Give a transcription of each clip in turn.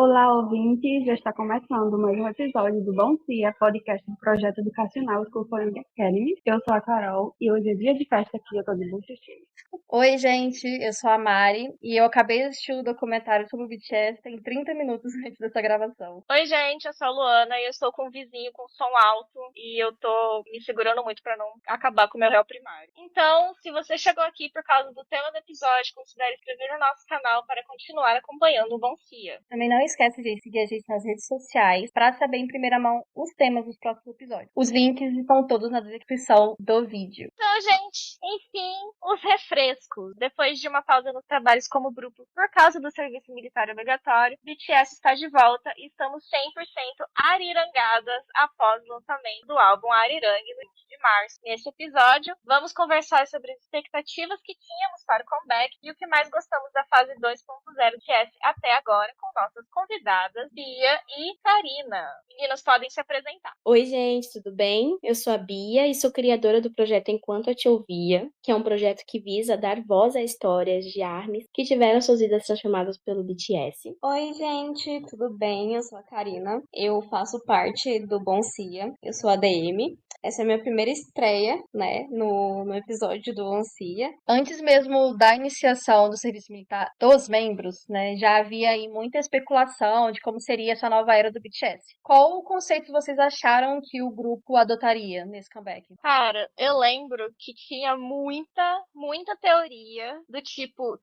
Olá, ouvintes! Já está começando mais um episódio do Bom Dia, podcast do projeto educacional School for Young Academy. Eu sou a Carol e hoje é dia de festa aqui, eu tô de bucho cheio. Oi, gente, eu sou a Mari e eu acabei de assistir o documentário sobre o BTS tem 30 minutos antes dessa gravação. Oi, gente, eu sou a Luana e eu estou com um vizinho com som alto e eu tô me segurando muito pra não acabar com o meu réu primário. Então, se você chegou aqui por causa do tema do episódio, considere inscrever no nosso canal para continuar acompanhando o Bom Cia. Também não esquece de seguir a gente nas redes sociais para saber em primeira mão os temas dos próximos episódios. Os links estão todos na descrição do vídeo. Então, gente, enfim, os refrescos. Depois de uma pausa nos trabalhos como grupo por causa do serviço militar obrigatório, BTS está de volta e estamos 100% arirangadas após o lançamento do álbum Arirang no 20 de março. Neste episódio, vamos conversar sobre as expectativas que tínhamos para o comeback e o que mais gostamos da fase 2.0 do BTS até agora, com nossas convidadas Bia e Karina. Meninas, podem se apresentar. Oi, gente, tudo bem? Eu sou a Bia e sou criadora do projeto Enquanto Eu Te Ouvia, que é um projeto que visa dar voz a histórias de ARMYs que tiveram suas vidas transformadas pelo BTS. Oi, gente, tudo bem? Eu sou a Karina. Eu faço parte do Bom Cia. Eu sou a DM. Essa é a minha primeira estreia, né, no episódio do Bom Cia. Antes mesmo da iniciação do serviço militar dos membros, né, já havia aí muita especulação de como seria essa nova era do BTS. Qual o conceito vocês acharam que o grupo adotaria nesse comeback? Cara, eu lembro que tinha muita teoria do tipo,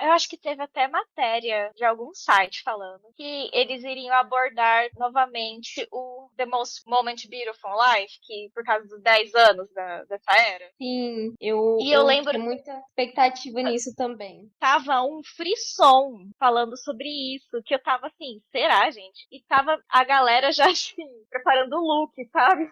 eu acho que teve até matéria de algum site falando que eles iriam abordar novamente o The Most Moment Beautiful Life, que por causa dos 10 anos dessa era. Sim, eu lembro tinha muita expectativa nisso também. Tava um frisson falando sobre isso, que eu tava assim, será, gente? E tava a galera já assim, preparando o look, sabe?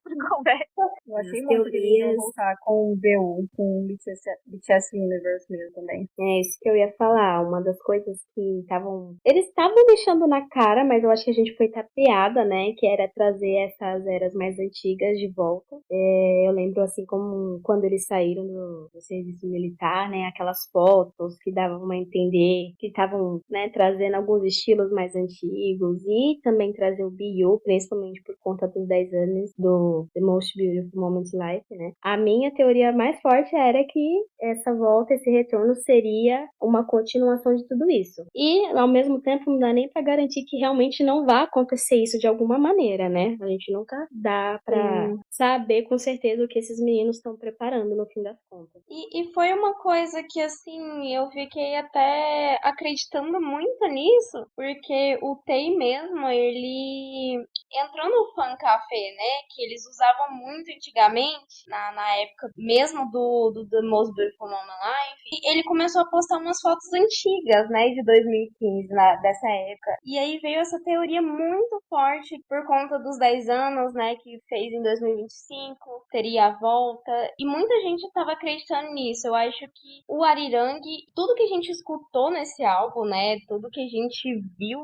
Pro comeback. Eu achei As muito que eles iam teorias. voltar com o BU, com o BTS Universe mesmo também. É isso que eu ia falar. Uma das coisas que estavam. Eles estavam deixando na cara, mas eu acho que a gente foi tapeada, né? Que era trazer essas eras mais antigas de volta. Eu lembro, assim, como quando eles saíram do serviço militar, né? Aquelas fotos que davam a entender que estavam, né? Trazendo alguns estilos mais antigos e também trazer o BU, principalmente por conta dos 10 anos do The Most Beautiful Moment Life, né? A minha teoria mais forte era que essa volta, esse retorno seria uma continuação de tudo isso. E, ao mesmo tempo, não dá nem pra garantir que realmente não vai acontecer isso de alguma maneira, né? A gente nunca dá pra saber com certeza o que esses meninos estão preparando no fim das contas. E foi uma coisa que, assim, eu fiquei até acreditando muito nisso, porque o Tay mesmo, ele entrou no Fan Café, né, que eles usavam muito antigamente, na época mesmo do The Most Beautiful Moment Life, e ele começou a postar umas fotos antigas, né, de 2015, dessa época. E aí veio essa teoria muito forte por conta dos 10 anos, né, que fez em 2025, teria a volta, e muita gente estava acreditando nisso. Eu acho que o Arirang, tudo que a gente escutou nesse álbum, né, tudo que a gente viu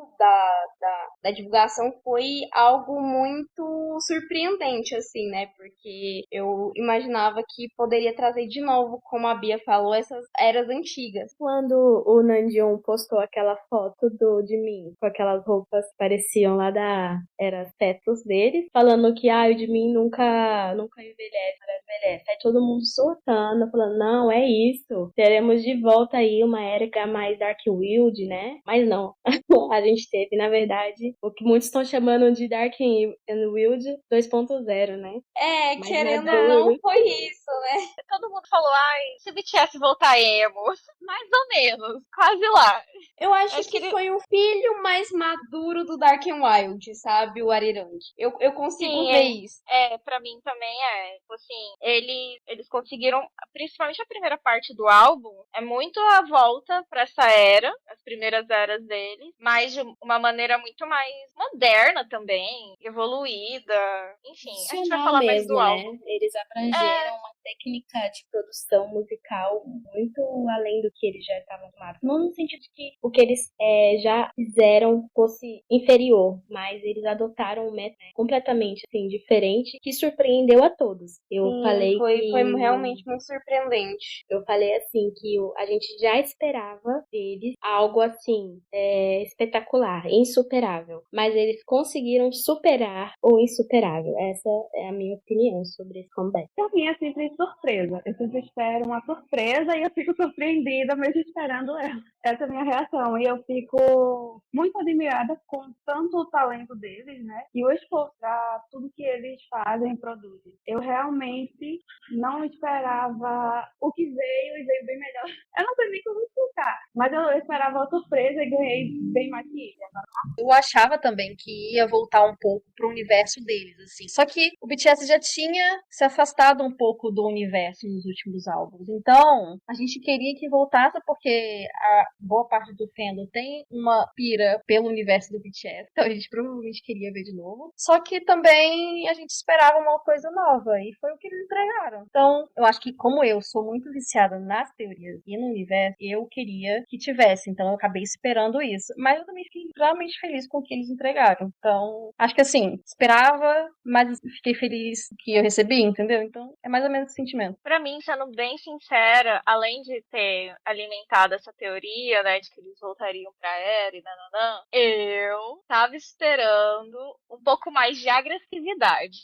da divulgação foi algo muito surpreendente, assim, né, porque eu imaginava que poderia trazer de novo, como a Bia falou, essas eras antigas. Quando o Namjoon postou aquela foto do Jimin com aquelas roupas que pareciam lá da era tetos deles, falando que o Jimin nunca envelhece, não envelhece. Aí todo mundo soltando, falando, não, é isso. Teremos de volta aí uma era mais Dark-Willed, né? Mas não. A gente teve, na verdade, o que muitos estão chamando de Dark and Wild 2.0, né? Mas querendo não é ou não, duro. foi isso, né? Todo mundo falou, ai, se o BTS voltar emo. Mais ou menos, quase lá. Eu acho que ele... foi o filho mais maduro do Dark and Wild, sabe? O Arirang. Eu consigo ver isso. Pra mim também é. Tipo assim, eles conseguiram, principalmente a primeira parte do álbum, é muito a volta pra essa era, as primeiras eras deles, mas de uma maneira muito mais moderna também, evoluída. Enfim, a gente vai Funcional falar mais do mesmo, né? álbum. Eles abrangeram uma técnica de produção musical muito além do que eles já estavam acostumados. Não no sentido de que o que eles já fizeram fosse inferior, mas eles adotaram um método, né, completamente assim, diferente, que surpreendeu a todos. Sim, foi realmente muito surpreendente. Eu falei assim que a gente já esperava deles algo assim espetacular, insuperável, mas eles conseguiram superar o insuperável. Essa é a minha opinião sobre esse comeback. Pra mim é sempre surpresa. Eu sempre espero uma surpresa e eu fico surpreendida mesmo esperando ela. Essa é a minha reação. E eu fico muito admirada com tanto o talento deles, né? E o esforço para tudo que eles fazem e produzem. Eu realmente não esperava o que veio e veio bem melhor. Eu não sei nem como explicar, mas eu esperava a surpresa e ganhei bem mais que ele. Eu achava também que ia voltar um pouco pro universo deles, assim. Só que o BTS já tinha se afastado um pouco do universo nos últimos álbuns. Então, a gente queria que voltasse porque a boa parte do fandom tem uma pira pelo universo do BTS. Então, a gente provavelmente queria ver de novo. Só que também a gente esperava uma coisa nova e foi o que eles entregaram. Então, eu acho que como eu sou muito viciada nas teorias e no universo, eu queria que tivesse. Então, eu acabei esperando isso. Mas eu também fiquei realmente feliz com o que eles entregaram. Então, acho que assim, esperava, mas fiquei feliz que eu recebi, entendeu? Então, é mais ou menos esse sentimento. Pra mim, sendo bem sincera, além de ter alimentado essa teoria, né, de que eles voltariam pra era e nananã, eu tava esperando um pouco mais de agressividade.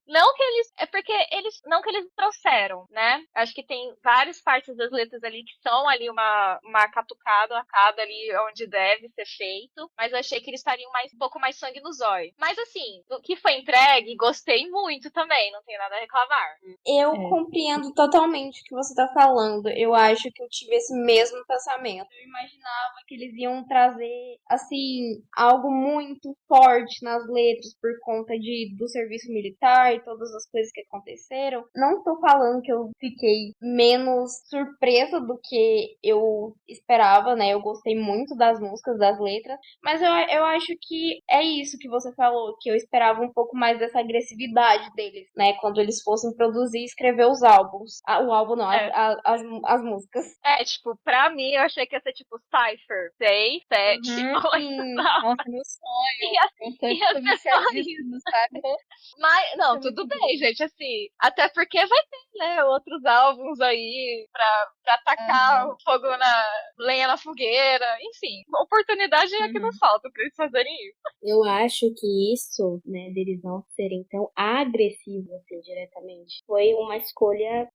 Não que eles. É porque eles. Não que eles trouxeram, né? Acho que tem várias partes das letras ali que são ali uma catucada, uma cada ali onde deve ser feito. Mas eu achei que eles estariam um pouco mais sangue no zóio. Mas assim, o que foi entregue, gostei muito também. Não tenho nada a reclamar. Eu compreendo totalmente o que você tá falando. Eu acho que eu tive esse mesmo pensamento. Eu imaginava que eles iam trazer, assim, algo muito forte nas letras por conta do serviço militar e todas as coisas que aconteceram. Não tô falando que eu fiquei menos surpresa do que eu esperava, né? Eu gostei muito das músicas, das letras, mas eu acho que é isso que você falou, que eu esperava um pouco mais dessa agressividade deles, né? Quando eles fossem produzir e escrever os álbuns. O álbum não, as músicas. Tipo, pra mim, eu achei que ia ser tipo Cypher 6, 7, Sim, 8, 9. nossa, meu sonho. Ia Tô ser só viciadíssimo, sabe? Mas, não, tudo bem, gente, assim. Até porque vai ter, né, outros álbuns aí pra atacar o fogo lenha na fogueira. Enfim, oportunidade é que não falta pra eles fazerem isso. Eu acho que isso, né, deles não serem tão agressivos assim diretamente, foi uma escolha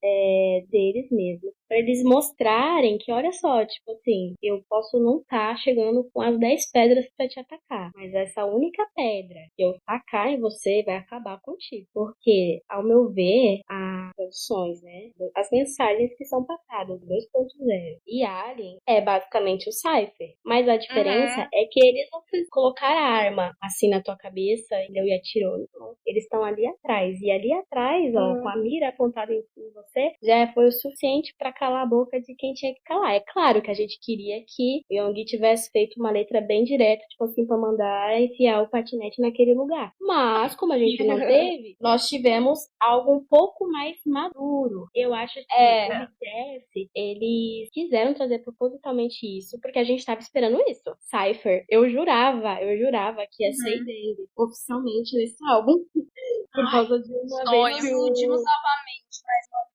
deles mesmos. Pra eles mostrarem que, olha só, tipo assim, eu posso não estar chegando com as 10 pedras pra te atacar, mas essa única pedra que eu tacar em você vai acabar contigo. Porque, ao meu ver, as traduções, né, as mensagens que são passadas, 2.0 e Alien, é basicamente o Cypher. Mas a diferença é que eles não colocaram a arma assim na tua cabeça e atirou. Não. Eles estão ali atrás. E ali atrás, ó, com a mira apontada em você, já foi o suficiente pra calar a boca de quem tinha que calar. É claro que a gente queria que o Yoongi tivesse feito uma letra bem direta, tipo assim, pra mandar enfiar o patinete naquele lugar. Mas, como a gente não teve, nós tivemos algo um pouco mais maduro. Eu acho que o BTS, eles quiseram trazer propositalmente isso, porque a gente tava esperando isso. Cypher, eu jurava que ia sair dele oficialmente nesse álbum. Por causa de uma vez Nos últimos novamente, mais uma vez.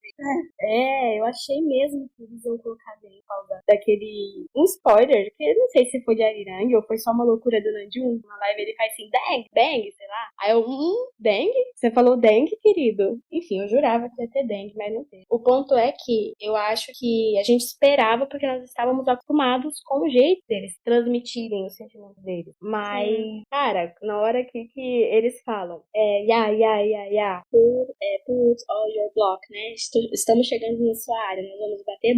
Eu achei mesmo que eles iam colocar dele por causa daquele. Um spoiler, que eu não sei se foi de Arirang ou foi só uma loucura do Namjoon. Na live ele faz assim, dang, sei lá. Aí eu, dang? Você falou dang, querido? Enfim, eu jurava que ia ter dang, mas não tem. O ponto é que eu acho que a gente esperava porque nós estávamos acostumados com o jeito deles transmitirem os sentimentos deles. Mas, cara, na hora que eles falam, put all your block, né? Estamos chegando na sua área, nós vamos bater.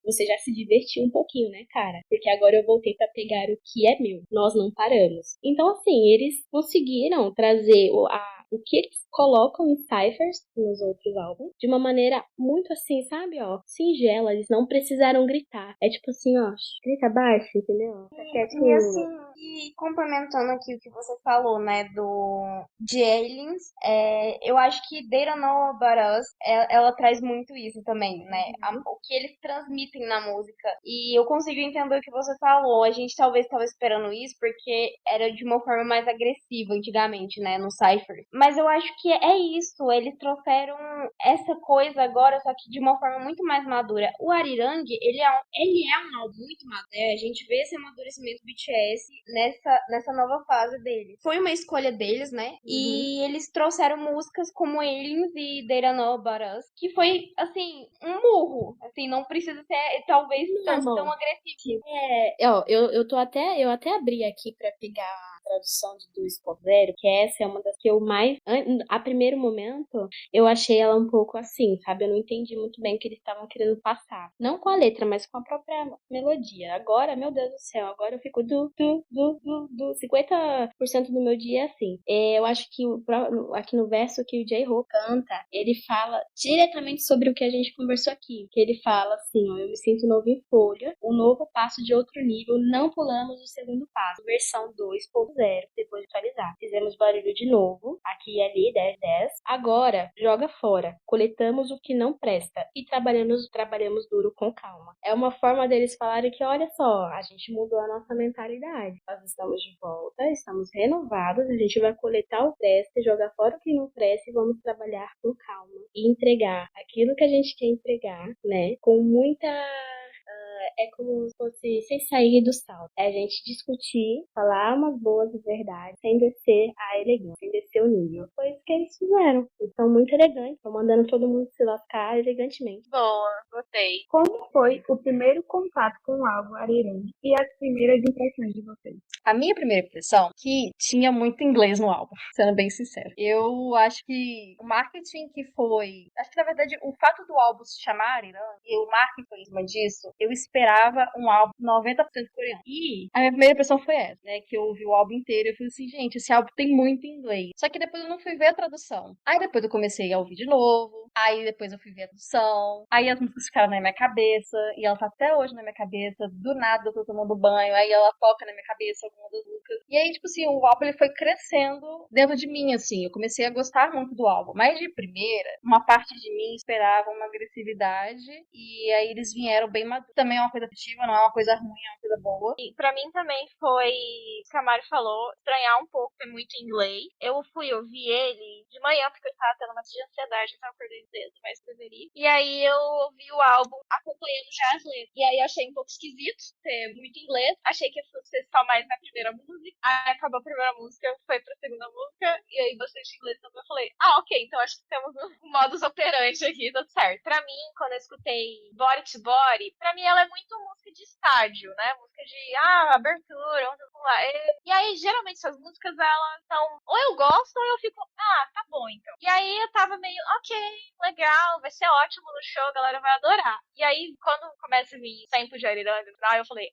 Você já se divertiu um pouquinho, né, cara? Porque agora eu voltei pra pegar o que é meu. Nós não paramos. Então, assim, eles conseguiram trazer o que eles colocam em cyphers nos outros álbuns de uma maneira muito assim, sabe, ó, singela. Eles não precisaram gritar. É tipo assim, ó, grita baixo, entendeu? Tá E assim, quietinho. e complementando aqui o que você falou, né, de Aliens, eu acho que They Don't Know About Us, ela traz muito isso também, né, o que eles transmitem na música. E eu consigo entender o que você falou, a gente talvez estava esperando isso porque era de uma forma mais agressiva antigamente, né, no Cypher. Mas eu acho que é isso, eles trouxeram essa coisa agora, só que de uma forma muito mais madura. O Arirang, ele é um álbum muito maduro, né? A gente vê esse amadurecimento do BTS nessa nova fase deles. Foi uma escolha deles, né? E eles trouxeram músicas como Aliens e They Don't Know About Us, que foi, assim, um murro. Assim, não precisa ser, talvez, tão agressivo. Ó, eu até abri aqui pra pegar a tradução do 2.0, que essa é uma das que eu mais, a primeiro momento, eu achei ela um pouco assim, sabe? Eu não entendi muito bem o que eles estavam querendo passar. Não com a letra, mas com a própria melodia. Agora, meu Deus do céu, agora eu fico do 50% do meu dia é assim. Eu acho que aqui no verso que o J-Ho canta, ele fala diretamente sobre o que a gente conversou aqui. Que ele fala assim, ó, eu me sinto novo em folha, um novo passo de outro nível, não pulamos o segundo passo. Versão 2.0, depois de atualizar. Fizemos barulho de novo, aqui e ali, 10. Agora, joga fora. Coletamos o que não presta e trabalhamos duro com calma. É uma forma deles falarem que, olha só, a gente mudou a nossa mentalidade. Nós estamos de volta, estamos renovados, a gente vai coletar o presta, jogar fora o que não presta e vamos trabalhar com calma. E entregar aquilo que a gente quer entregar, né? Com muita... é como se fosse sem sair do salto. É a gente discutir, falar umas boas verdades, sem descer a elegância, sem descer o nível. Foi isso que eles fizeram. Eles são muito elegantes, estão mandando todo mundo se lascar elegantemente. Boa, gostei. Como foi o primeiro contato com o álbum Arirang e as primeiras impressões de vocês? A minha primeira impressão é que tinha muito inglês no álbum, sendo bem sincero. Eu acho que o marketing que foi... Acho que, na verdade, o fato do álbum se chamar Irã e o marketing foi em cima disso, eu esperava um álbum 90% coreano. E a minha primeira impressão foi essa, né? Que eu ouvi o álbum inteiro e eu falei assim, gente, esse álbum tem muito inglês. Só que depois eu não fui ver a tradução. Aí depois eu comecei a ouvir de novo. Aí depois eu fui ver a tradução. Aí as músicas ficaram na minha cabeça. E ela tá até hoje na minha cabeça. Do nada eu tô tomando banho. Aí ela toca na minha cabeça alguma das músicas. E aí, tipo assim, o álbum ele foi crescendo dentro de mim, assim. Eu comecei a gostar muito do álbum. Mas de primeira, uma parte de mim esperava uma agressividade. E aí eles vieram bem maduros. Também é uma coisa positiva, não é uma coisa ruim, é uma coisa boa. E pra mim também foi, o que a Mari falou, estranhar um pouco, é muito inglês. Eu fui ouvir ele de manhã, porque eu estava tendo uma de ansiedade, eu tava acordando cedo, mas deveria. E aí eu ouvi o álbum acompanhando já as letras. E aí eu achei um pouco esquisito ser muito inglês. Achei que fosse ser só mais na primeira música. Aí acabou a primeira música, foi pra segunda música. E aí você de inglês também, eu falei, ok, então acho que temos um modus operandi aqui, tudo certo. Pra mim, quando eu escutei Body to Body, pra mim ela é muito música de estádio, né? Música de, abertura, vamos lá. E aí, geralmente, essas músicas, elas são, ou eu gosto, ou eu fico, tá bom, então. E aí, eu tava meio, ok, legal, vai ser ótimo no show, a galera vai adorar. E aí, quando começa a vir Tempo de Ariranga, eu falei,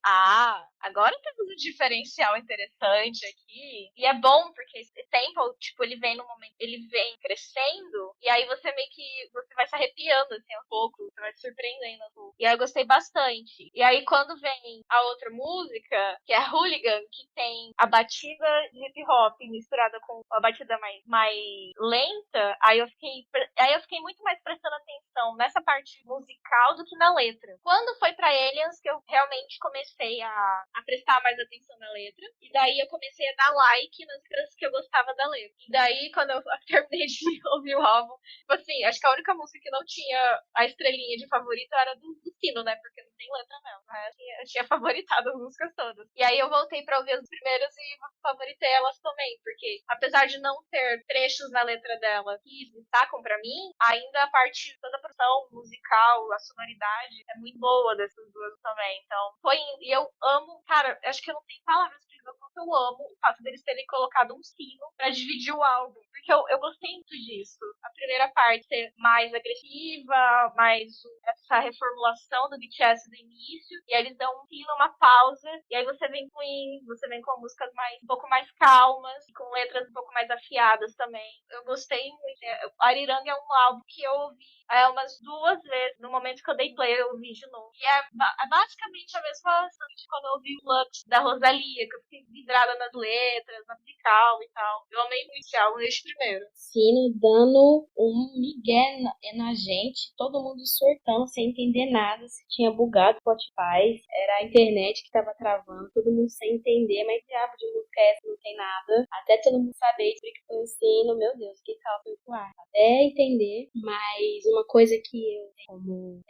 agora temos um diferencial interessante aqui. E é bom, porque esse Tempo, tipo, ele vem no momento, ele vem crescendo, e aí você meio que, você vai se arrepiando, assim, um pouco, você vai se surpreendendo um pouco. E aí eu gostei bastante. E aí, quando vem a outra música, que é Hooligan, que tem a batida de hip hop misturada com a batida mais lenta, aí eu fiquei muito mais prestando atenção nessa parte musical do que na letra. Quando foi pra Aliens que eu realmente comecei a prestar mais atenção na letra, e daí eu comecei a dar like nas coisas que eu gostava da letra. E daí, quando eu terminei de ouvir o álbum, tipo assim, acho que a única música que não tinha a estrelinha de favorito era do Sino, né? Porque não tem letra mesmo, né? Eu tinha favoritado as músicas todas. E aí eu voltei pra ouvir as primeiras e favoritei elas também, porque apesar de não ter trechos na letra dela que destacam pra mim, ainda a parte, toda a produção musical, a sonoridade é muito boa dessas duas também. Então, e eu amo, cara, acho que eu não tenho palavras pra incrível quanto eu amo o fato deles terem colocado um sino pra dividir o álbum. Porque eu gostei muito disso. A primeira parte ser mais agressiva, mais essa reformulação do BTS do início, e aí eles dão um sino, uma pausa, e aí você vem com Wings, você vem com músicas um pouco mais calmas, com letras um pouco mais afiadas também. Eu gostei muito. Arirang é um álbum que eu ouvi umas 2 vezes. No momento que eu dei play, eu ouvi de novo. E é basicamente a mesma sensação de quando eu ouvi o Lux da Rosalia, que eu fiquei vidrada nas letras, na musical e tal. Eu amei muito esse álbum desde o primeiro. Sino dando um migué na gente, todo mundo surtando sem entender nada, se tinha bugado o Spotify, era a internet que tava travando, todo mundo sem entender, mas diabo de música é essa, não tem nada. Até todo mundo saber explicar que foi o Sino, meu Deus, que cálculo pro ar. Até entender, mas uma coisa que eu, como,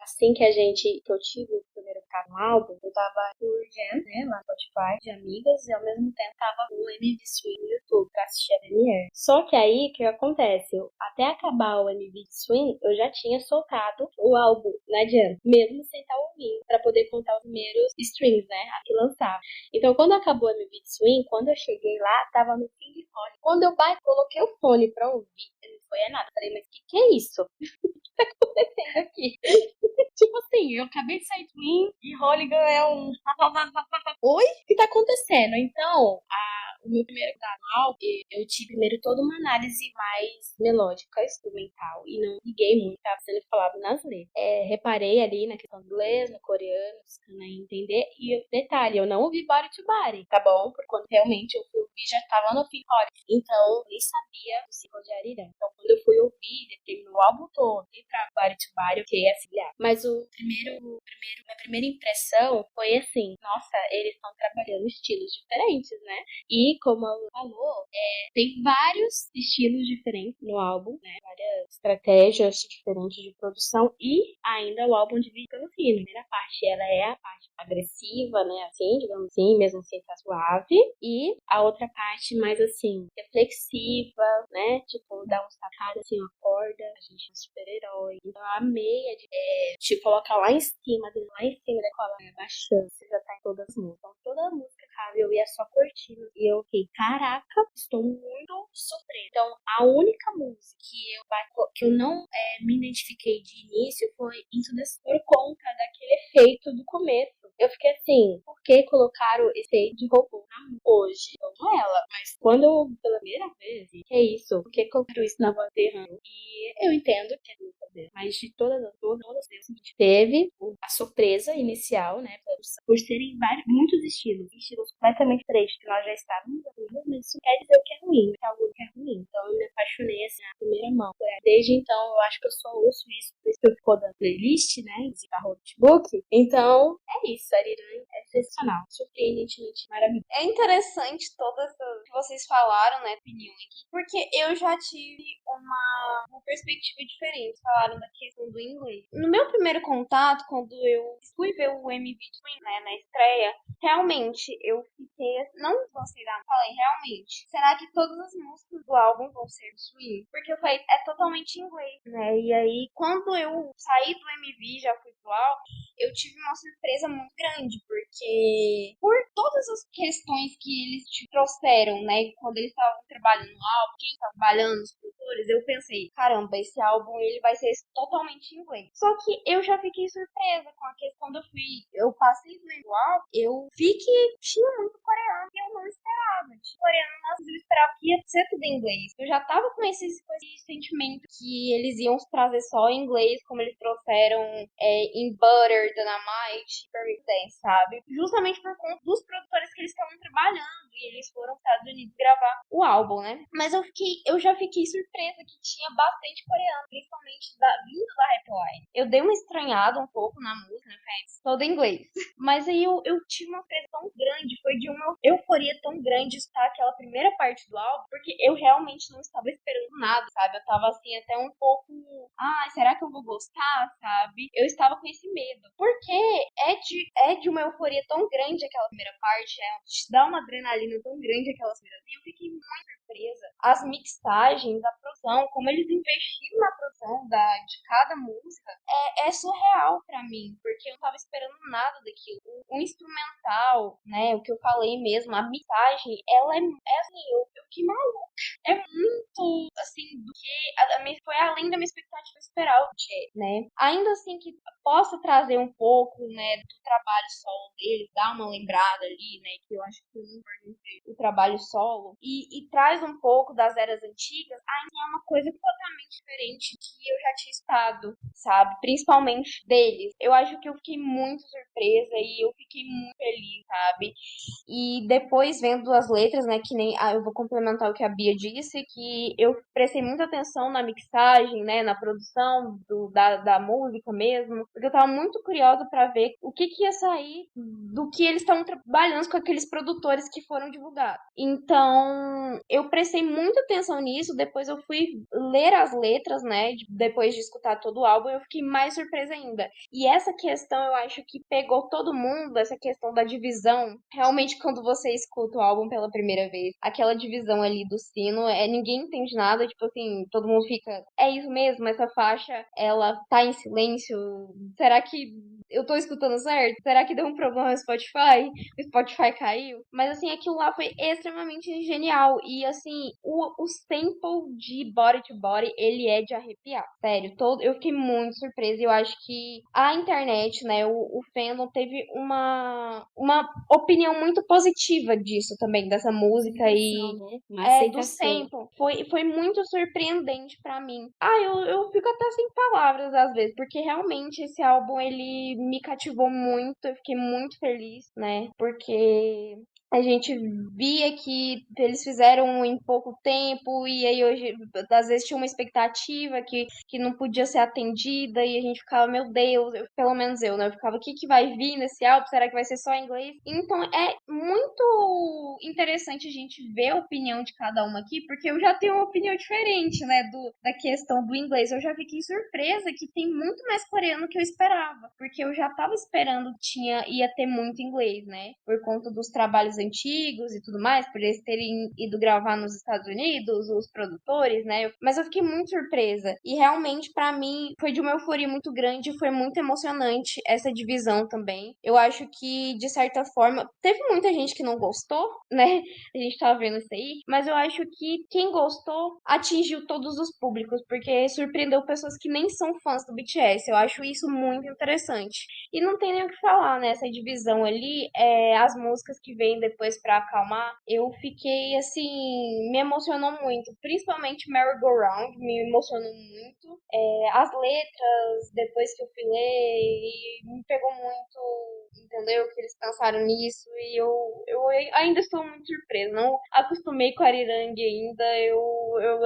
assim que eu tive o primeiro cara no álbum, eu tava por Gen, né, lá no Spotify, de amigas, e ao mesmo tempo tava no MV Swing no YouTube pra assistir a Premiere. Só que aí, o que acontece? Até acabar o MV Swing, eu já tinha soltado o álbum na Gen, mesmo sem estar ouvindo, pra poder contar os primeiros streams, né, a que lançava. Então, quando acabou o MV Swing, quando eu cheguei lá, tava no fim de fone. Quando eu coloquei o fone pra ouvir, não foi nada. Falei, mas que é isso? O que tá acontecendo aqui? Tipo assim, eu acabei de sair do Twin e Hooligan é um... Oi? O que tá acontecendo? Então, o meu primeiro canal, eu tive primeiro toda uma análise mais melódica, instrumental, e não liguei muito, estava sendo falado nas letras. Reparei ali na questão do inglês, no coreano, buscando aí entender, e detalhe, eu não ouvi Body to Body, tá bom? Porque quando realmente eu fui ouvir, já tava no fim hora. Então, eu nem sabia o ciclo de Arirã. Então, quando eu fui ouvir, terminou o álbum todo, e pra Body to Body, eu fiquei afiliada. Mas minha primeira impressão foi assim, nossa, eles estão trabalhando estilos diferentes, né? E como ela falou, tem vários estilos diferentes no álbum, né? Várias estratégias diferentes de produção e ainda o álbum divide pelo fino. A primeira parte, ela é a parte agressiva, né? Assim, digamos assim, mesmo assim tá suave. E a outra parte mais assim, reflexiva, né? Tipo, dá uns tacadas assim, uma corda, a gente é um super-herói. Então eu amei te colocar lá em cima, lá em cima da cola, baixando, você já tá em todas as músicas. Então toda a música, cara, eu ia só curtindo. E eu fiquei, caraca, estou muito surpresa. Então, a única música que eu não me identifiquei de início foi Into the Sun, por conta daquele efeito do começo. Eu fiquei assim, por que colocaram esse efeito de robô na música hoje? Não ela, mas quando eu, pela primeira vez, que é isso? Por que colocaram isso na voz errando? E eu entendo que é muito poder, mas de todas as vezes, a gente teve a surpresa inicial, né, por serem muitos estilos completamente diferentes que nós já estávamos ouvindo, mas isso quer dizer que é ruim, que é algo que é ruim. Então eu me apaixonei assim na primeira mão. Desde então eu acho que eu só ouço isso, por isso que eu ficou da playlist, né, de notebook. Então é isso, Arirã é sensacional, surpreendentemente maravilhoso. É interessante todas as que vocês falaram, né, opiniões, porque eu já tive uma perspectiva diferente. Falaram da questão do inglês. No meu primeiro contato, quando eu fui ver o MV de Swing, né, na estreia, realmente eu fiquei, não gostei da, falei, realmente, será que todas as músicas do álbum vão ser de Swing? Porque eu falei, é totalmente em inglês, né? E aí, quando eu saí do MV, já fui pro álbum, eu tive uma surpresa muito grande, porque por todas as questões que eles te trouxeram, né, quando eles estavam trabalhando no álbum, quem estava trabalhando, os produtores, eu pensei, caramba, esse álbum ele vai ser totalmente em inglês. Só que eu já fiquei surpresa com a questão, quando eu passei do álbum, eu vi que tinha muito coreano e eu não esperava. Tinha coreano, nossa, eu esperava que ia ser tudo em inglês. Eu já tava com esse sentimento que eles iam trazer só em inglês, como eles trouxeram em Butter, Dynamite, Perfect Dance, sabe? Justamente por conta dos produtores que eles estavam trabalhando e eles foram aos Estados Unidos gravar o álbum, né? Mas eu já fiquei surpresa que tinha bastante coreano, principalmente vindo da Rapline. Eu dei uma estranhada um pouco na música, né? Toda em inglês. Mas aí eu tive uma surpresa tão grande, foi de uma euforia tão grande estar aquela primeira parte do álbum, porque eu realmente não estava esperando nada, sabe? Eu tava assim até um pouco, será que eu vou gostar, sabe? Eu estava com esse medo, porque é de uma euforia tão grande aquela primeira parte, te dá uma adrenalina tão grande aquelas primeiras, e eu fiquei muito surpresa. As mixagens, a produção, como eles investiram na produção de cada música, é surreal pra mim, porque eu não tava esperando nada daquilo. O o instrumental, né, o que eu falei mesmo, a mixagem, ela é assim, eu fiquei maluca. É muito, assim, do que foi além da minha expectativa esperar o Che, né? Ainda assim que possa trazer um pouco, né, do trabalho solo dele, dar uma lembrada ali, né, que eu acho que eu não perguntei, o trabalho solo, e traz um pouco das eras antigas, ainda é uma coisa totalmente diferente que eu já tinha estado, sabe? Principalmente deles. Eu acho que eu fiquei muito surpresa e eu fiquei muito feliz, sabe? E depois vendo as letras, né, que nem eu vou complementar o que a Bia disse, que eu prestei muita atenção na mixagem, né, na produção da música mesmo, porque eu tava muito curiosa pra ver o que ia sair do que eles estão trabalhando com aqueles produtores que foram divulgados. Então, eu prestei muita atenção nisso, depois eu fui ler as letras, né, depois de escutar todo o álbum, eu fiquei mais surpresa ainda. E essa questão eu acho que pegou todo mundo, essa questão da divisão. Realmente, quando você escuta o álbum pela primeira vez, aquela divisão ali do sino, ninguém entende nada, tipo assim, todo mundo fica, é isso mesmo, essa faixa, ela tá em silêncio, será que eu tô escutando certo? Será que deu um problema no Spotify? O Spotify caiu? Mas assim, aquilo lá foi extremamente genial, e assim, o sample de Body to Body, ele é de arrepiar, sério, eu fiquei muito surpresa, e eu acho que a internet, né, o fandom teve uma opinião muito positiva disso também, dessa música e Uma do aceitação. sample. Foi muito surpreendente pra mim. Eu fico até sem palavras às vezes, porque realmente esse álbum ele me cativou muito, eu fiquei muito feliz, né? Porque a gente via que eles fizeram em pouco tempo e aí hoje às vezes tinha uma expectativa que não podia ser atendida e a gente ficava, meu Deus, pelo menos eu, né? Eu ficava, o que vai vir nesse álbum? Será que vai ser só em inglês? Então é muito interessante a gente ver a opinião de cada uma aqui, porque eu já tenho uma opinião diferente, né, da questão do inglês. Eu já fiquei surpresa que tem muito mais coreano que eu esperava, porque eu já tava esperando que ia ter muito inglês, né, por conta dos trabalhos antigos e tudo mais, por eles terem ido gravar nos Estados Unidos, os produtores, né, mas eu fiquei muito surpresa, e realmente pra mim foi de uma euforia muito grande, foi muito emocionante essa divisão também. Eu acho que, de certa forma, teve muita gente que não gostou, né, a gente tava vendo isso aí, mas eu acho que quem gostou atingiu todos os públicos, porque surpreendeu pessoas que nem são fãs do BTS, eu acho isso muito interessante. E não tem nem o que falar, né, essa divisão ali, as músicas que vêm depois pra acalmar, eu fiquei, assim, me emocionou muito, principalmente Merry Go Round, me emocionou muito, as letras, depois que eu fui ler, me pegou muito, entendeu? Que eles pensaram nisso e eu ainda estou muito surpresa. Não acostumei com a Arirang ainda.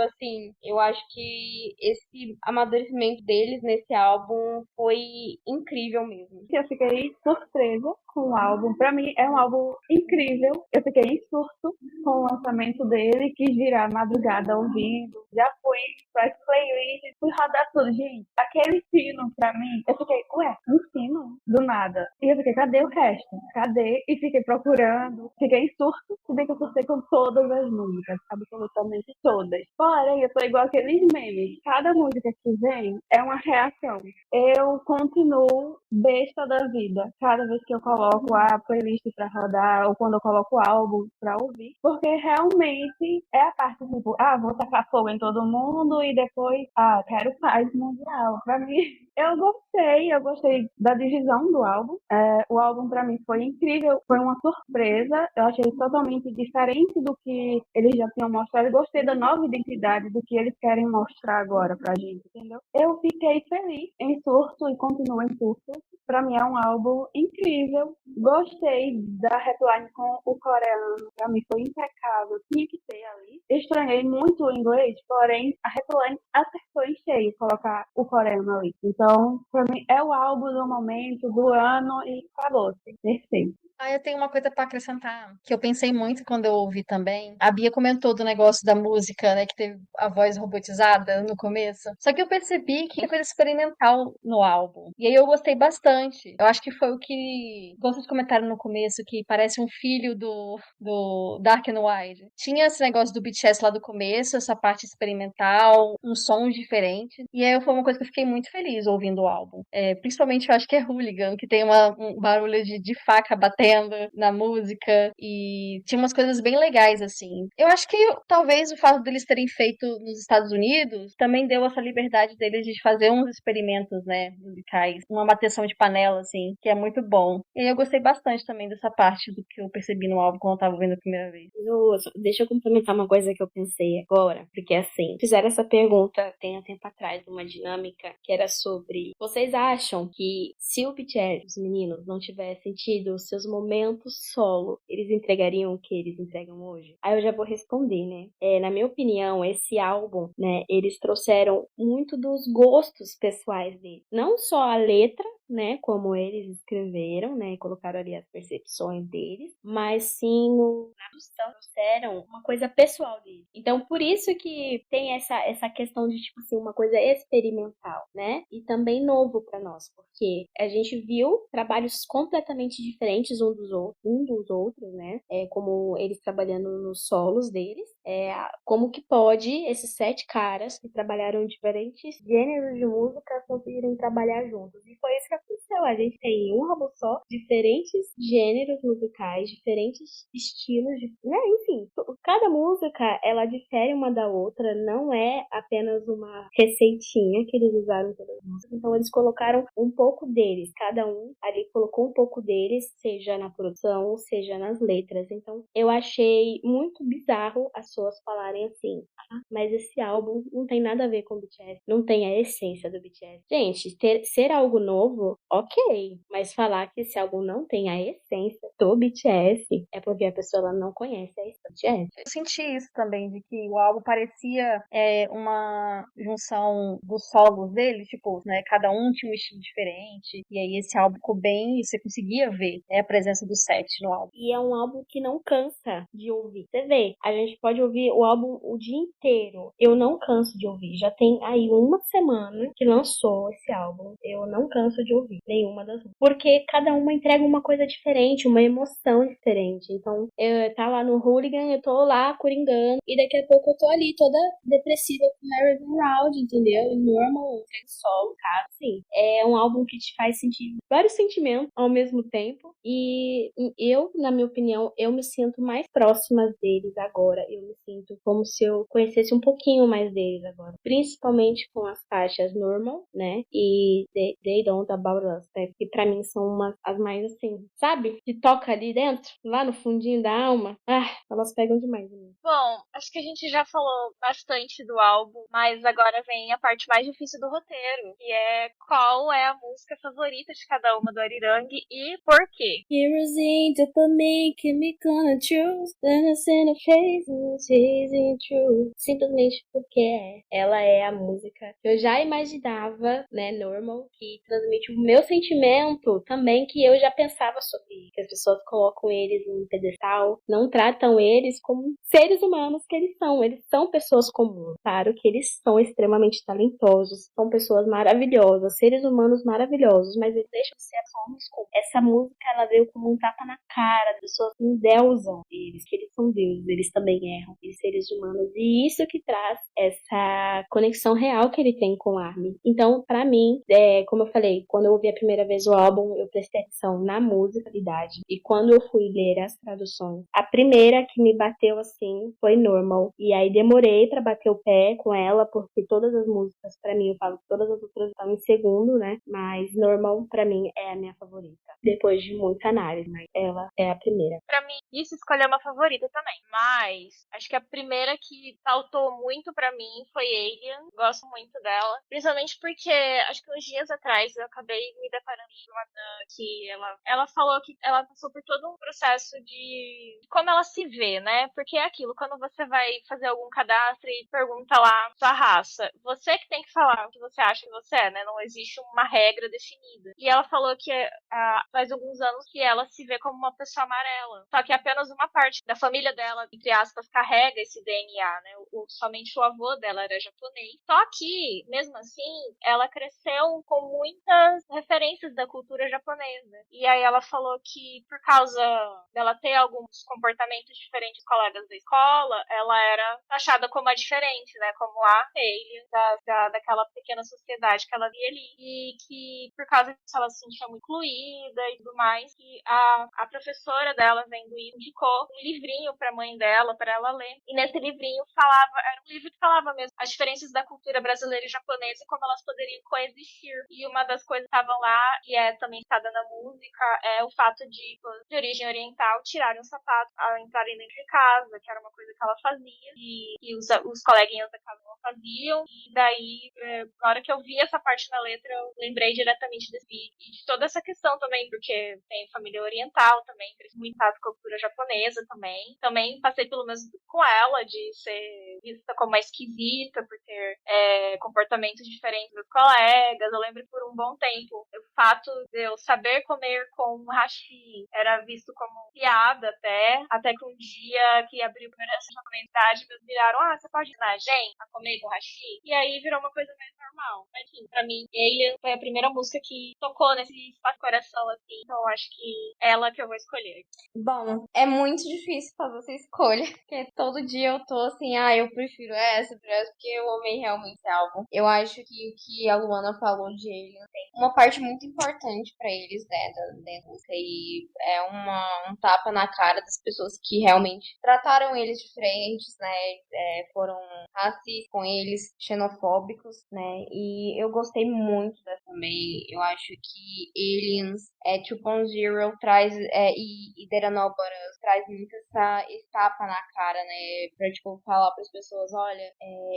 Assim, eu acho que esse amadurecimento deles nesse álbum foi incrível mesmo. Eu fiquei surpresa com o álbum. Pra mim, é um álbum incrível. Eu fiquei em surto com o lançamento dele, quis virar a madrugada ouvindo. Já fui para as playlists, fui rodar tudo. Gente, aquele sino, pra mim, eu fiquei, ué, um sino? Do nada. E eu fiquei, cadê o resto? Cadê? E fiquei procurando. Fiquei em surto, se bem que eu surtei com todas as músicas, absolutamente todas. Porém, eu sou igual aqueles memes. Cada música que vem é uma reação. Eu continuo besta da vida cada vez que eu coloco a playlist pra rodar ou quando eu coloco o álbum pra ouvir, porque realmente é a parte tipo, vou tacar fogo em todo mundo e depois, quero paz mundial. Pra mim, eu gostei da divisão do álbum. O álbum pra mim foi incrível, foi uma surpresa. Eu achei totalmente diferente do que eles já tinham mostrado. Eu gostei da nova identidade do que eles querem mostrar agora pra gente, entendeu? Eu fiquei feliz em surto e continuo em surto. Pra mim é um álbum incrível. Gostei da headline com o coreano. Pra mim foi impecável. Tinha que ter ali. Estranhei muito o inglês, porém a headline acertou em cheio colocar o coreano ali. Então, pra mim é o álbum do momento, do ano e acabou. Perfeito. Ah, eu tenho uma coisa pra acrescentar, que eu pensei muito quando eu ouvi também. A Bia comentou do negócio da música, né, que teve a voz robotizada no começo. Só que eu percebi que tem coisa experimental no álbum. E aí eu gostei bastante. Eu acho que foi o que vocês comentaram no começo, que parece um filho do Dark and Wide. Tinha esse negócio do BTS lá do começo, essa parte experimental, uns sons diferentes. E aí foi uma coisa que eu fiquei muito feliz ouvindo o álbum. Principalmente eu acho que é Hooligan, que tem um barulho de faca batendo na música. E tinha umas coisas bem legais, assim. Eu acho que talvez o fato deles terem feito nos Estados Unidos também deu essa liberdade deles de fazer uns experimentos, né, musicais. Uma bateção de panela, assim, que é muito bom. E eu gostei bastante também dessa parte do que eu percebi no álbum quando eu tava ouvindo a primeira vez. Deixa eu complementar uma coisa que eu pensei agora, porque assim, fizeram essa pergunta tem um tempo atrás, uma dinâmica que era sobre: vocês acham que se o BTS, os meninos, não tivessem tido os seus momentos solo, eles entregariam o que eles entregam hoje? Aí eu já vou responder, né? Na minha opinião, esse álbum, né, eles trouxeram muito dos gostos pessoais deles. Não só a letra, né, como eles escreveram, né, e colocaram ali as percepções deles, mas sim na produção trouxeram uma coisa pessoal deles. Então, por isso que tem essa questão de, tipo assim, uma coisa experimental, né, e também novo para nós, porque a gente viu trabalhos completamente diferentes um dos outros, né, como eles trabalhando nos solos deles, como que pode esses 7 caras que trabalharam em diferentes gêneros de música conseguirem trabalhar juntos. E foi isso que aconteceu. A gente tem um álbum só, diferentes gêneros musicais, diferentes estilos, né? Enfim, cada música, ela difere uma da outra, não é apenas uma receitinha que eles usaram em todas as músicas. Então eles colocaram um pouco deles, cada um ali colocou um pouco deles, seja na produção, seja nas letras. Então eu achei muito bizarro as pessoas falarem assim: ah, mas esse álbum não tem nada a ver com o BTS, não tem a essência do BTS. Gente, ser algo novo, ok, mas falar que esse álbum não tem a essência do BTS é porque a pessoa ela não conhece a essência do BTS. Eu senti isso também, de que o álbum parecia uma junção dos solos deles, tipo, né, cada um tinha um estilo diferente, e aí esse álbum ficou bem, e você conseguia ver, né, a presença do Seth no álbum. E é um álbum que não cansa de ouvir. Você vê, a gente pode ouvir o álbum o dia inteiro. Eu não canso de ouvir. Já tem aí uma semana que lançou esse álbum. Eu não canso de ouvir nenhuma das músicas. Porque cada uma entrega uma coisa diferente, uma emoção diferente. Então, tá lá no Hooligan, eu tô lá coringando, e daqui a pouco eu tô ali toda depressiva com Merry Go Round, entendeu? E Normal, eu entrego solo, cara. Sim, é um álbum que te faz sentir vários sentimentos ao mesmo tempo. E eu, na minha opinião, eu me sinto mais próxima deles agora. Eu me sinto como se eu conhecesse um pouquinho mais deles agora. Principalmente com as faixas Normal, né? E They Don't About Us, né? Que pra mim são as mais assim, sabe? Que toca ali dentro, lá no fundinho da alma. Ah, elas pegam demais. Né? Bom, acho que a gente já falou bastante do álbum, mas agora vem a parte mais difícil do roteiro, que é qual é a música favorita de cada uma do Arirang e por quê. Kerosene, dopamine, chemical and truth, dancing faces, chasing truth. Simplesmente porque ela é a música que eu já imaginava, né, Normal, que transmite o meu sentimento também, que eu já pensava sobre, que as pessoas colocam eles num pedestal, não tratam eles como seres humanos que eles são. Eles são pessoas comuns. Claro que eles são extremamente talentosos, são pessoas maravilhosas, seres humanos maravilhosos, mas eles deixam de ser homens comuns. Essa música, ela veio como um tapa na cara, as pessoas endeusam eles, que eles são deuses, eles também erram, eles seres humanos, e isso que traz essa conexão real que ele tem com o Armin. Então, pra mim, como eu falei, quando eu ouvi a primeira vez o álbum, eu prestei atenção na musicalidade, e quando eu fui ler as traduções, a primeira que me bateu assim foi Normal, e aí demorei pra bater o pé com ela, porque todas as músicas, pra mim, eu falo que todas as outras estão em segundo, né, mas Normal, pra mim, é a minha favorita. Depois de muita análise, mas ela é a primeira. Pra mim, isso escolher uma favorita também. Mas acho que a primeira que saltou muito pra mim foi Alien. Gosto muito dela. Principalmente porque acho que uns dias atrás eu acabei me deparando com uma que ela falou que ela passou por todo um processo de como ela se vê, né? Porque é aquilo, quando você vai fazer algum cadastro e pergunta lá sua raça, você que tem que falar o que você acha que você é, né? Não existe uma regra definida. E ela falou que faz alguns anos que ela se vê como uma pessoa amarela. Só que apenas uma parte da família dela, entre aspas, carrega esse DNA, né? Somente o avô dela era japonês. Só que, mesmo assim, ela cresceu com muitas referências da cultura japonesa. E aí ela falou que, por causa dela ter alguns comportamentos diferentes dos colegas da escola, ela era taxada como a diferente, né? Como a alien daquela pequena sociedade que ela via ali. E que, por causa disso, ela se sentia muito incluída e tudo mais. E a professora dela, vendo isso, indicou um livrinho pra mãe dela, pra ela ler. E nesse livrinho era um livro que falava mesmo as diferenças da cultura brasileira e japonesa e como elas poderiam coexistir. E uma das coisas que estavam lá, e é também citada na música, é o fato de origem oriental, tirarem os sapatos ao entrarem dentro de casa, que era uma coisa que ela fazia, e os coleguinhas da casa não faziam. E daí, na hora que eu vi essa parte na letra, eu lembrei diretamente desse vídeo. E de toda essa questão também, porque tem família oriental também, cresci muito com a cultura japonesa também. Também passei pelo mesmo com ela, de ser vista como uma esquisita, por ter comportamentos diferentes dos colegas. Eu lembro que por um bom tempo, o fato de eu saber comer com hashi era visto como piada até que um dia que abriu a primeira japonesidade, me viraram, você pode ensinar a gente a comer com hashi? E aí virou uma coisa mais normal. Mas enfim, pra mim, Alien foi a primeira música que tocou nesse espaço coração, assim, então eu acho que é ela que eu vou escolher. Bom, é muito difícil fazer essa escolha, porque todo dia eu tô assim, eu prefiro essa, porque eu amei realmente esse álbum. Eu acho que o que a Luana falou de Alien tem uma parte muito importante pra eles, né, da música, e é um tapa na cara das pessoas que realmente trataram eles diferentes, né, foram racistas com eles, xenofóbicos, né, e eu gostei muito dessa também. Eu acho que Aliens 2.0 traz, e There Are No But Us traz muito esse tapa na cara, né, pra, tipo, falar pras pessoas, olha,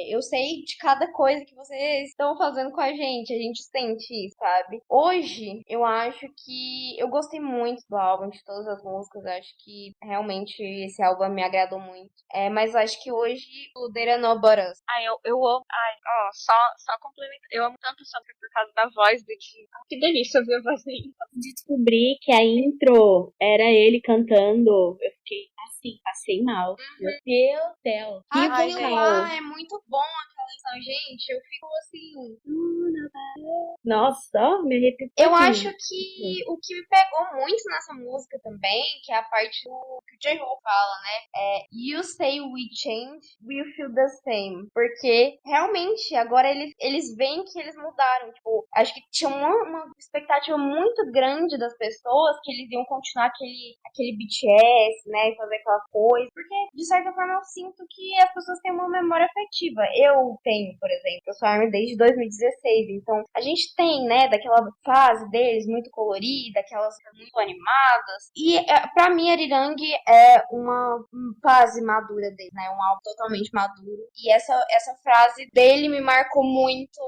eu sei de cada coisa que vocês estão fazendo com a gente sente isso, sabe? Hoje, eu acho que eu gostei muito do álbum, de todas as músicas, eu acho que realmente esse álbum me agradou muito, mas eu acho que hoje o There Are No But Us. Eu amo, só complemento, eu amo tanto o Samper por causa da voz do Jim. Que delícia ouvir a voz dele. Descobri que a intro era ele cantando, eu fiquei assim, passei mal. Meu Deus do céu. Que vocal. É muito bom aquela canção, gente. Eu fico assim. Nossa, ó, me arrepio. Eu acho que o que me pegou muito nessa música também, que é a parte do que o J-Ho fala, né? You say we change, we feel the same. Porque realmente agora eles veem que eles mudaram. Tipo, acho que tinha uma expectativa muito grande das pessoas que eles iam continuar aquele BTS, né? Fazer aquela coisa. Porque, de certa forma, eu sinto que as pessoas têm uma memória afetiva. Eu tenho, por exemplo, eu sou ARMY desde 2016, então a gente tem, né, daquela fase deles muito colorida, aquelas muito animadas. E pra mim, Arirang é uma fase madura dele, né? Um álbum totalmente maduro. E essa frase dele me marcou muito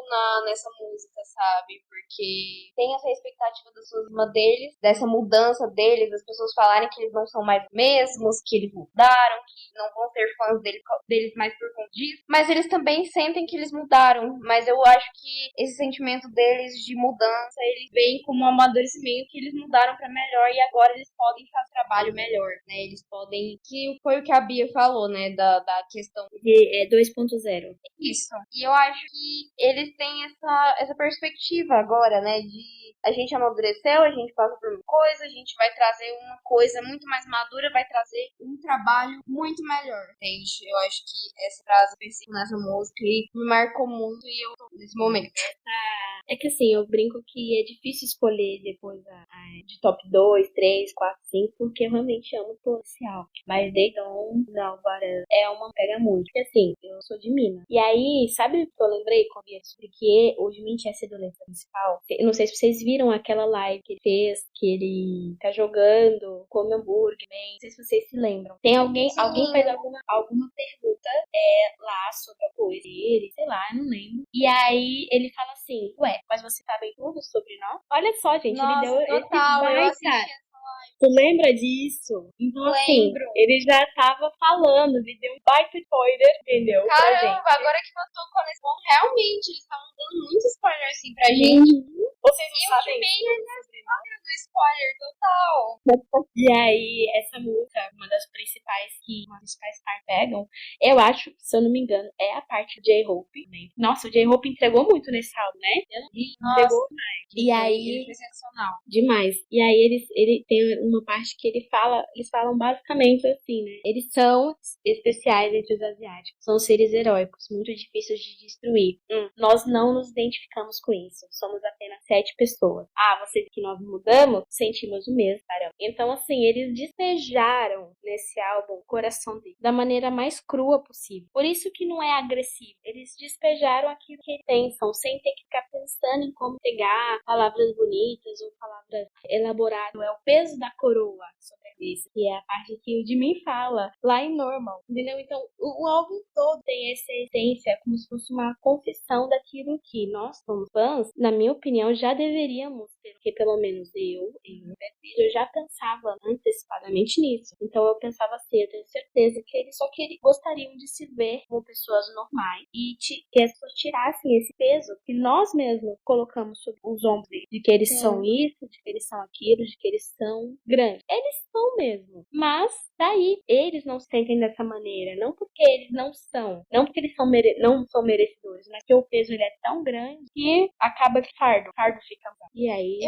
nessa música, sabe? Porque tem essa expectativa das pessoas deles, dessa mudança deles, as pessoas falarem que eles não são mais mesmos, que eles mudaram, que não vão ser fãs deles mais por conta disso. Mas eles também sentem que eles mudaram. Mas eu acho que esse sentimento deles de mudança, eles veem como um amadurecimento, que eles mudaram pra melhor e agora eles podem fazer trabalho melhor, né? Eles podem, que foi o que a Bia falou, né, da questão de 2.0. Isso. E eu acho que eles têm essa perspectiva agora, né, de a gente amadureceu, a gente passa por uma coisa, a gente vai trazer uma coisa muito mais madura, vai trazer um trabalho muito melhor, entende? Eu acho que essa frase nessa música e me marcou muito e eu tô nesse momento. É que assim, eu brinco que é difícil escolher depois de top 2, 3, 4, 5, porque eu realmente amo todo esse álbum. Mas They Don't Know But Us é uma pega muito. Porque assim, eu sou de Minas. E aí, sabe o que eu lembrei quando eu expliquei? O Jimin tinha sido letra principal. Eu não sei se vocês viram aquela live que ele fez, que ele tá jogando, come hambúrguer, né? Não sei se vocês se lembram. Tem alguém fez alguma pergunta lá sobre a coisa dele, sei lá, eu não lembro. E aí ele fala assim, mas você sabe tudo sobre nós? Olha só, gente, Nossa, ele deu total, eu esse baita. Tu lembra disso? Então, assim, ele já tava falando, ele deu um baita spoiler, entendeu? Caramba, agora que eu tô nesse ponto, realmente, eles estavam dando muito spoiler assim pra gente. Vocês não sabem no spoiler total. E aí, essa música, uma das principais que os pais pegam, eu acho, se eu não me engano, é a parte de J-Hope. Né? Nossa, o J-Hope entregou muito nesse álbum, né? Ele entregou e aí, Ele foi sensacional. demais. E aí ele tem uma parte que eles falam basicamente assim, né? Eles são especiais entre os asiáticos. São seres heróicos, muito difíceis de destruir. Nós não nos identificamos com isso. Somos apenas 7 pessoas. Ah, vocês que nós mudamos, sentimos o mesmo, caramba. Então, assim, eles despejaram nesse álbum o coração dele da maneira mais crua possível. Por isso que não é agressivo. Eles despejaram aquilo que pensam, sem ter que ficar pensando em como pegar palavras bonitas ou palavras elaboradas. É o peso da coroa sobre a cabeça, que é a parte que o Jimin fala lá em Normal, entendeu? Então, o álbum todo tem essa essência, como se fosse uma confissão daquilo que nós, como fãs, na minha opinião, já deveríamos ter, porque pelo menos eu já pensava antecipadamente nisso. Então, eu pensava assim, eu tenho certeza que eles gostariam de se ver como pessoas normais e que as pessoas tirassem esse peso que nós mesmos colocamos sobre os ombros deles, de que eles são isso, de que eles são aquilo, de que eles são grandes. Eles são mesmo, mas daí eles não se sentem dessa maneira, não porque eles não são, não porque eles não são merecedores, mas que o peso ele é tão grande que acaba que fardo fica bom. E aí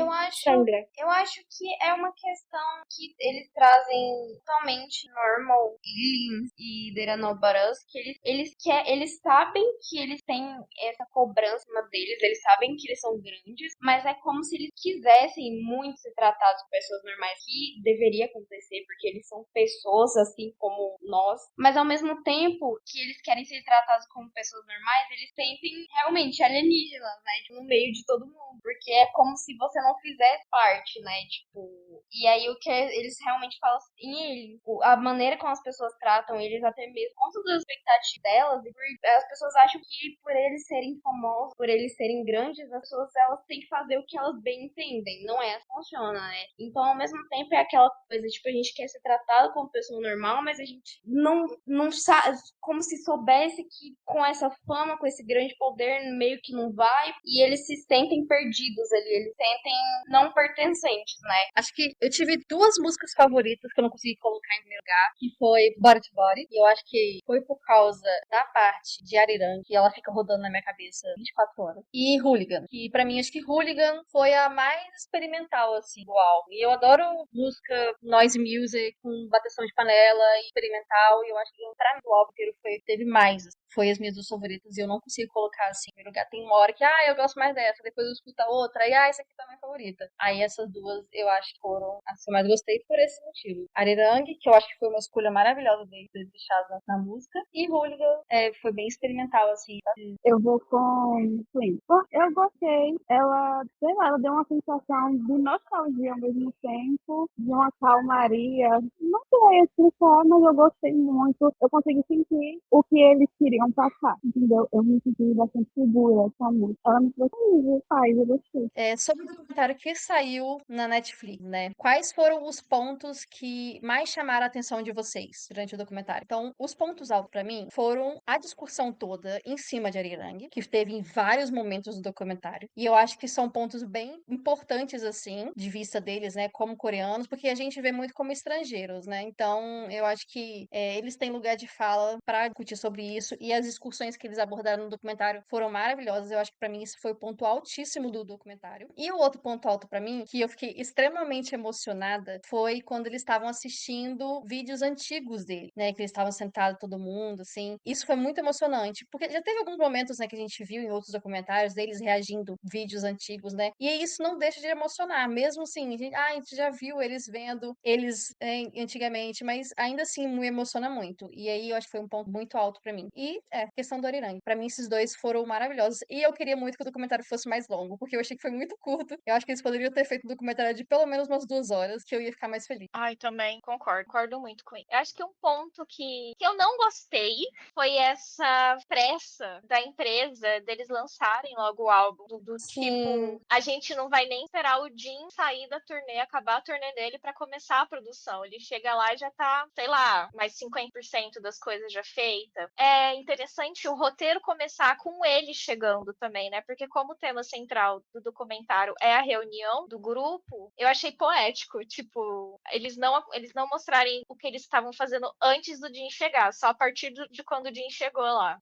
sangra. Eu acho que é uma questão que eles trazem totalmente Normal, Illins e There No But Us, que eles sabem que eles têm essa cobrança em cima deles, eles sabem que eles são grandes, mas é como se eles quisessem muito ser tratados como pessoas normais, que deveria acontecer, porque eles são pessoas assim como nós, mas ao mesmo tempo que eles querem ser tratados como pessoas normais, eles sentem realmente alienígenas, né, tipo, no meio de todo mundo, porque é como se você não fizesse parte, né, tipo, e aí o que eles realmente falam assim, a maneira como as pessoas tratam eles, até mesmo com todas as expectativas delas, e as pessoas acham que por eles serem famosos, por eles serem grandes, as pessoas elas têm que fazer o que elas bem entendem, não é assim que funciona, né, então ao mesmo tempo é aquela coisa, tipo, a gente quer ser tratado como pessoa normal, mas a gente não sabe, como se soubesse que com essa fama, com esse grande poder, meio que não vai, e eles se sentem perdidos ali, eles se sentem não pertencentes, né? Acho que eu tive duas músicas favoritas que eu não consegui colocar em primeiro lugar, que foi Body to Body, e eu acho que foi por causa da parte de Arirang, que ela fica rodando na minha cabeça 24 horas, e Hooligan, que pra mim acho que Hooligan foi a mais experimental, assim, do álbum. E eu adoro música noise music, com bateção de panela, experimental, e eu acho que pra mim o álbum inteiro teve mais, assim, foi as minhas duas favoritas, e eu não consigo colocar assim em primeiro lugar. Tem uma hora que, eu gosto mais dessa, depois eu escuto a outra, e essa aqui tá a minha favorita. Aí essas duas eu acho que foram as que eu mais gostei por esse motivo. Arirang, que eu acho que foi uma escolha maravilhosa deles, deixadas na música, e Hooligan foi bem experimental, assim. Eu vou com Flint. Eu gostei. Ela, sei lá, ela deu uma sensação de nostalgia ao mesmo tempo, de uma calmaria. Não sei explicar, mas eu gostei muito. Eu consegui sentir o que eles queriam passar, entendeu? Eu me senti bastante segura com a música. Ela me trouxe paz, eu gostei. Sobre o documentário que saiu na Netflix, né? Quais foram os pontos que mais chamaram a atenção de vocês durante o documentário? Então, os pontos altos pra mim foram a discussão toda em cima de Arirang, que teve em vários momentos do documentário. E eu acho que são pontos bem importantes, assim, de vista deles, né? Como coreanos, porque a gente vê muito como estrangeiros, né? Então, eu acho que eles têm lugar de fala pra discutir sobre isso. E as discussões que eles abordaram no documentário foram maravilhosas. Eu acho que pra mim isso foi o ponto altíssimo do documentário. E o outro ponto alto pra mim, que eu fiquei extremamente emocionada, foi quando eles estavam assistindo vídeos antigos dele, né? Que eles estavam sentados todo mundo, assim. Isso foi muito emocionante, porque já teve alguns momentos, né, que a gente viu em outros documentários deles reagindo a vídeos antigos, né? E isso não deixa de emocionar, mesmo assim, a gente já viu eles vendo eles antigamente, mas ainda assim me emociona muito. E aí eu acho que foi um ponto muito alto pra mim. E questão do Arirang. Pra mim esses dois foram maravilhosos. E eu queria muito que o documentário fosse mais longo, porque eu achei que foi muito curto. Eu acho que eles poderiam ter feito um documentário de pelo menos umas 2 horas, que eu ia ficar mais feliz. Ai, também concordo muito com isso. Eu acho que um ponto que eu não gostei foi essa pressa da empresa deles lançarem logo o álbum. Do tipo, a gente não vai nem esperar o Jin sair da turnê, acabar a turnê dele pra começar a produção. Eles chega lá e já tá, sei lá, mais 50% das coisas já feita. É interessante o roteiro começar com ele chegando também, né? Porque como o tema central do documentário é a reunião do grupo, eu achei poético, tipo, eles não mostrarem o que eles estavam fazendo antes do Jim chegar, só a partir de quando o Jim chegou lá.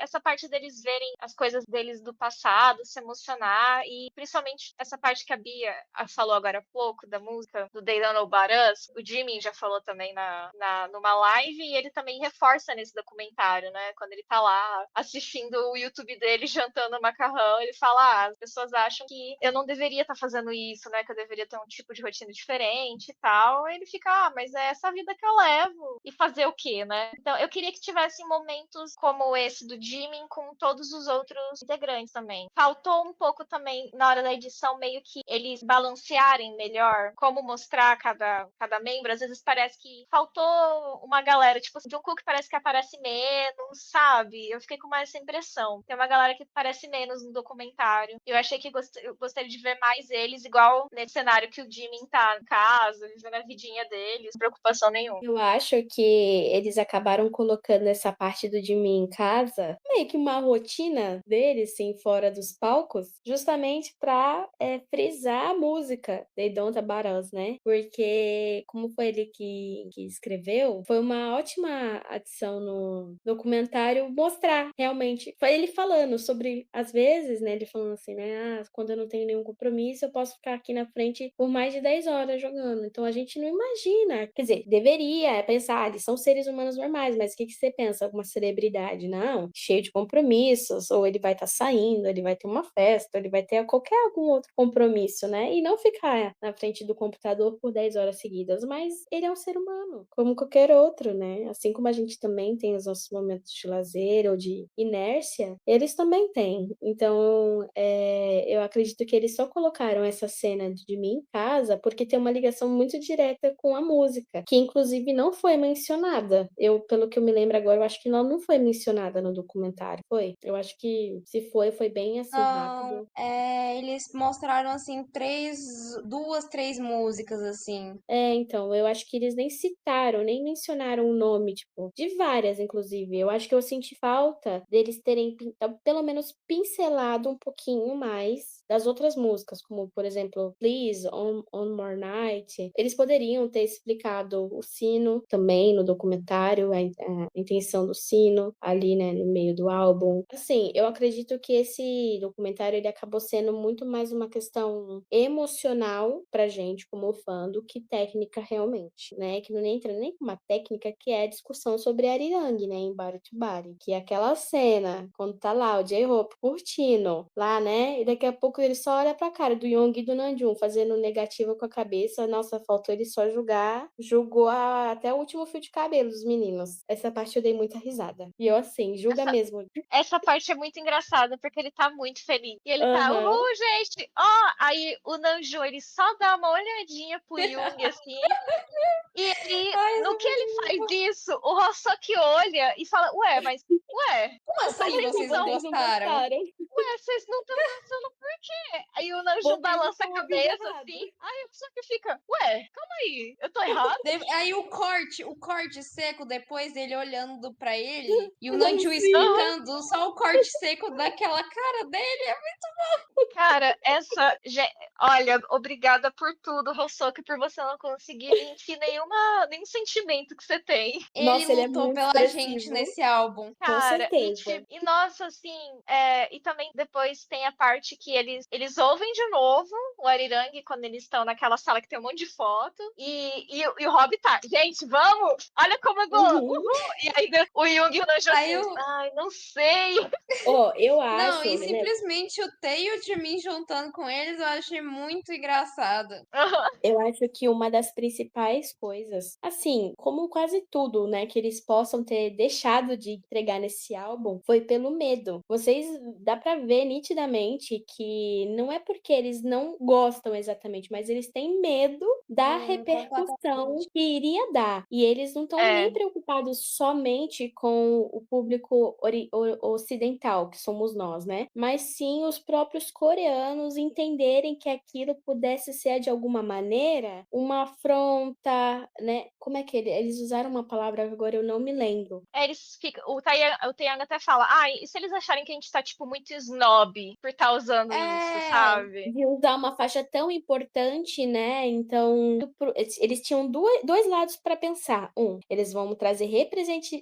Essa parte deles verem as coisas deles do passado, se emocionar, e principalmente essa parte que a Bia falou agora há pouco, da música do They Don't Know About Us, o Jimmy já falou também numa live, e ele também reforça nesse documentário, né? Quando ele tá lá assistindo o YouTube dele, jantando macarrão, ele fala, as pessoas acham que eu não deveria estar fazendo isso, né? Que eu deveria ter um tipo de rotina diferente e tal. E ele fica, mas é essa vida que eu levo. E fazer o quê, né? Então, eu queria que tivesse momentos como esse do Jimmy com todos os outros integrantes também. Faltou um pouco também, na hora da edição, meio que eles balancearem melhor como mostrar cada membro. Às vezes parece que faltou uma galera, tipo, John Cook parece que aparece menos, sabe? Eu fiquei com mais essa impressão. Tem uma galera que aparece menos no documentário. Eu achei que eu gostaria de ver mais eles, igual nesse cenário que o Jimmy tá em casa, vivendo a vidinha deles, sem preocupação nenhuma. Eu acho que eles acabaram colocando essa parte do Jimmy em casa, meio que uma rotina deles, assim, fora dos palcos, justamente pra frisar a música They Don't About Us, né? Porque, como foi ele que escreveu, foi uma ótima adição no documentário mostrar realmente. Foi ele falando sobre, às vezes, né? Ele falando assim, né? Quando eu não tenho nenhum compromisso, eu posso ficar aqui na frente por mais de 10 horas jogando. Então a gente não imagina. Quer dizer, deveria pensar, eles são seres humanos normais, mas o que você pensa? Alguma celebridade? Não, cheio de compromissos, ou ele vai estar saindo, ele vai ter uma festa, ele vai ter algum outro compromisso, né? E não ficar na frente do computador por 10 horas seguidas. Mas ele é um ser humano, como qualquer outro, né? Assim como a gente também tem os nossos momentos de lazer ou de inércia, eles também têm. Então, eu acredito que eles só colocaram essa cena de mim em casa porque tem uma ligação muito direta com a música, que inclusive não foi mencionada. Pelo que eu me lembro agora, eu acho que ela não foi mencionada no documentário. Foi? Eu acho que se foi bem assim Não, rápido. eles mostraram assim duas, três músicas assim. Então, eu acho que eles nem citaram, nem mencionaram o nome, tipo, de várias, inclusive. Eu acho que eu senti falta deles terem pelo menos pincelado um pouquinho mais das outras músicas, como, por exemplo, Please, On More Night. Eles poderiam ter explicado o sino também no documentário, a intenção do sino ali, né, no meio do álbum. Assim, eu acredito que esse documentário ele acabou sendo muito mais uma questão emocional pra gente como fã do que técnica realmente, né? Que não entra nem com uma técnica que é a discussão sobre Arirang, né? Em Body to Body. Que é aquela cena, quando tá lá o J-Hope curtindo lá, né? E daqui a pouco ele só olha pra cara do Young e do Namjoon fazendo negativa com a cabeça. Nossa, faltou ele só julgou até o último fio de cabelo dos meninos. Essa parte eu dei muita risada. E eu assim, julga mesmo. Essa parte é muito engraçada, porque ele tá muito feliz. E ele tá, Aham. uhul, gente! Ó, aí o Namjoon, ele só dá uma olhadinha pro Young, assim. E ele, Ai, isso no é que ele muito faz bom. isso, o Hosoki olha e fala, Como não, assim presta vocês não atenção. Vocês não gostaram? gostaram? Vocês não estão dançando por quê? Aí o Namjoon Vocês balança a estão ouvindo cabeça, errado. assim. Aí o Hosoki fica, calma aí, eu tô errado? Aí o corte seco depois dele olhando pra ele e o Não, Nanju sim. explicando só o corte seco daquela cara dele. Cara, olha, obrigada por tudo, Hosoki, por você não conseguir mentir nenhum sentimento que você tem. Ele Nossa, ele é lutou muito pela gente expressivo. nesse álbum. Com Cara, certeza. e nossa, assim, e também depois tem a parte que eles ouvem de novo o Arirang quando eles estão naquela sala que tem um monte de foto, e o Rob tá, gente, vamos, olha como eu vou, Uhum. uhul, e aí o Jung e o Nanjo Aí assim, o. ai, não sei. Ó, eu Não, acho, e né? simplesmente o Tail de mim juntando com eles eu achei muito engraçado. Eu acho que uma das principais coisas, assim, como quase tudo, né, que eles possam ter deixado de entregar nesse álbum, foi pelo medo. Dá pra ver nitidamente que não é porque eles não gostam exatamente, mas eles têm medo da repercussão Completamente. que iria dar. E eles não estão nem É, preocupados somente com o público ocidental, que somos nós, né? Mas sim os próprios coreanos entenderem que aquilo pudesse ser, de alguma maneira, uma afronta, né? Como é que eles usaram uma palavra que agora eu não me lembro. eles ficam. O Taeyang até fala, e se eles acharem que a gente tá, tipo, muito snob por estar usando isso, É, sabe? De usar uma faixa tão importante, né? Então, eles tinham dois lados para pensar. Eles vão trazer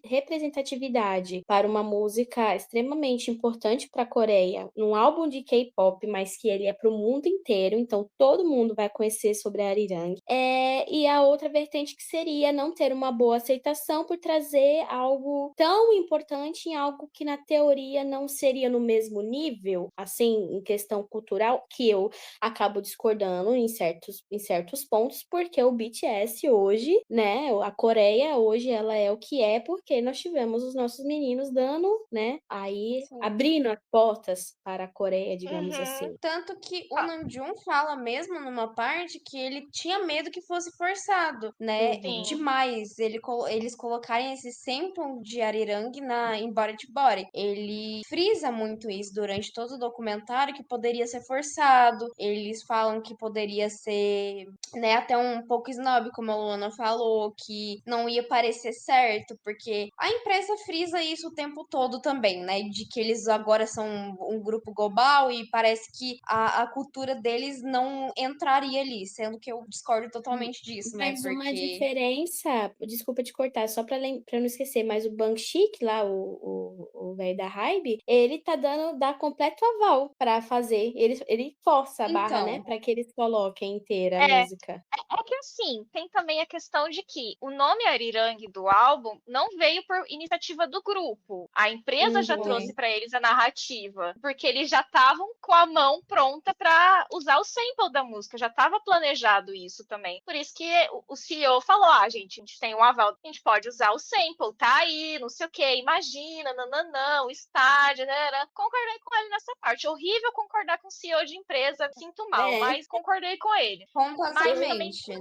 representatividade para uma música extremamente importante para a Coreia, num álbum de K-pop, mas que ele é para o mundo inteiro, então todo mundo vai conhecer sobre a Arirang. E a outra vertente que seria não ter uma boa aceitação por trazer algo tão importante em algo que na teoria não seria no mesmo nível, assim, em questão cultural, que eu acabo discordando em certos pontos, porque o BTS hoje, né, a Coreia hoje ela é o que é porque nós tivemos os nossos meninos dando, né, aí sim. abrindo as portas para a Coreia, digamos Uhum. assim. Tanto que o Ah, Namjoon fala mesmo numa parte que ele tinha medo que fosse forçado, né? Uhum. sim. Demais eles colocarem esse sample de Arirang em Body to Body. Ele frisa muito isso durante todo o documentário, que poderia ser forçado. Eles falam que poderia ser, né, até um pouco snob, como a Luana falou, que não ia parecer certo, porque a imprensa frisa isso o tempo todo também, né? De que eles agora são um grupo global e parece que a cultura deles não entraria ali, sendo que eu discordo totalmente disso, né? Mas uma Porque. diferença, desculpa te cortar, só para não esquecer, mas o Bang Chic lá, o velho da Hybe, ele tá dá completo aval para fazer. Ele força a barra, né, Então, para que eles coloquem inteira a É, música. é que assim, tem também a questão de que o nome Arirang do álbum não veio por iniciativa do grupo. A empresa já trouxe Uhum. para eles a narrativa, porque eles já estavam com a mão pronta para usar o sample da música, já estava planejado isso também. Por isso que o CEO falou: gente, a gente tem um aval, a gente pode usar o sample, tá aí, não sei o que, imagina, nananã, o estádio, né? Concordei com ele nessa parte. Horrível concordar com o CEO de empresa, sinto mal, É, mas concordei com ele. Mas também completamente.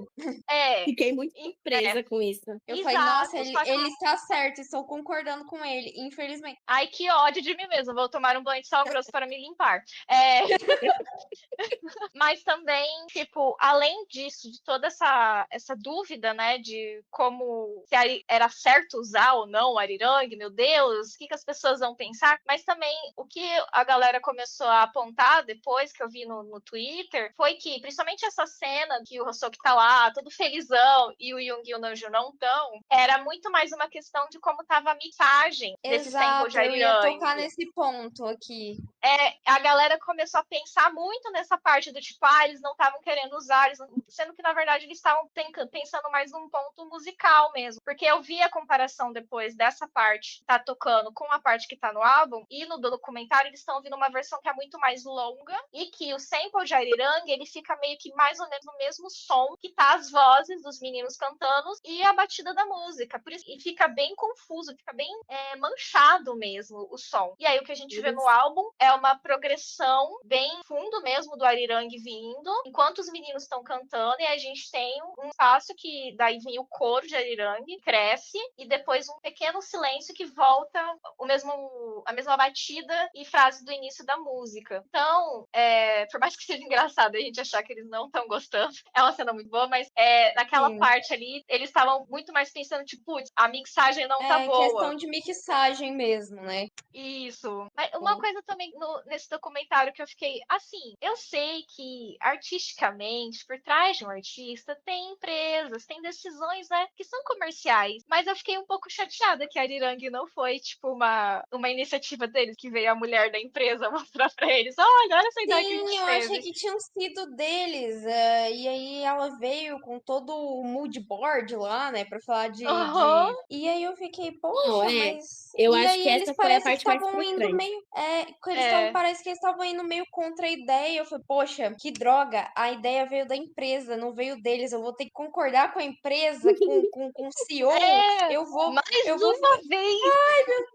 é. fiquei muito É, surpresa com isso. Eu falei, nossa, exato. Só que. ele está certo, estou concordando com ele, infelizmente. Ai, que ódio de mim mesmo. Vou tomar um banho de sal grosso para me limpar. É, mas também, tipo, além disso, de toda essa dúvida, né, de como se era certo usar ou não o Arirang, meu Deus, o que as pessoas vão pensar, mas também o que a galera começou a apontar depois que eu vi no Twitter foi que, principalmente essa cena que o Hosoki tá lá, todo felizão, e o Yoongi e o Namjoon não tão, era muito mais uma questão de como tava a mixagem desse sample de Exato, eu ia Arirang. tocar nesse ponto aqui. A galera começou a pensar muito nessa parte do tipo, eles não estavam querendo usar, sendo que na verdade eles estavam pensando mais num ponto musical mesmo. Porque eu vi a comparação depois dessa parte que tá tocando com a parte que tá no álbum, e no documentário eles estão ouvindo uma versão que é muito mais longa, e que o sample de Arirang, ele fica meio que mais ou menos no mesmo som que tá as vozes dos meninos cantando e a batida da música. Por isso, e fica bem confuso, fica bem manchado mesmo o som. E aí o que a gente vê no álbum é uma progressão bem fundo mesmo do Arirang vindo, enquanto os meninos estão cantando, e a gente tem um espaço que daí vem o coro de Arirang, cresce, e depois um pequeno silêncio que volta a mesma batida e frase do início da música. Então, por mais que seja engraçado a gente achar que eles não estão gostando, é uma cena muito boa, mas naquela Sim. parte ali, eles estavam muito mais pensando, tipo, putz, a mixagem não tá É questão boa. de mixagem mesmo, né? Isso. Mas uma coisa também nesse documentário que eu fiquei assim, eu sei que artisticamente, por trás de um artista, tem empresas, tem decisões, né, que são comerciais. Mas eu fiquei um pouco chateada que a Arirang não foi, tipo, uma iniciativa deles, que veio a mulher da empresa mostrar pra eles: olha essa ideia que a Sim, gente eu achei teve. que tinham sido deles. E aí ela veio com todo o mood board lá, né, pra falar Aham. E aí eu fiquei, Não, poxa, mas. eu E acho aí que eles essa foi a parece que parte mais estavam indo frustrante. meio. É. Parece que eles estavam indo meio contra a ideia. Eu falei, poxa, que droga, a ideia veio da empresa, não veio deles. Eu vou ter que concordar com a empresa, com o CEO. É. Eu vou. Mais Eu vou uma vez.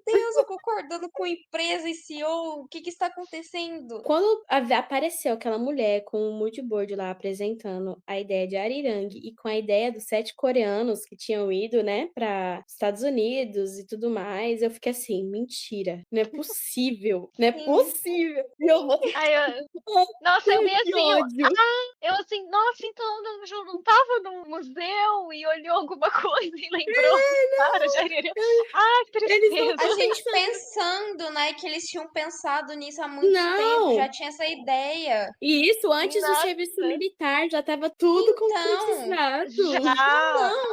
Deus, eu concordando com empresa e CEO, o que está acontecendo? Quando apareceu apareceu aquela mulher com um moodboard lá apresentando a ideia de Arirang e com a ideia dos 7 coreanos que tinham ido, né, para Estados Unidos e tudo mais, eu fiquei assim, mentira, não é possível, não é Sim. possível. E eu vou Aí nossa, eu meio que assim, ódio. eu assim, nossa, então não tava no museu e olhou alguma coisa e lembrou, cara, já iria. Ai, que Eles não A tristeza. gente pensando, né, que eles tinham pensado nisso há muito tempo, já não. tinha essa ideia. E isso antes do serviço Nossa, militar, já estava tudo Então, concretizado. já. não,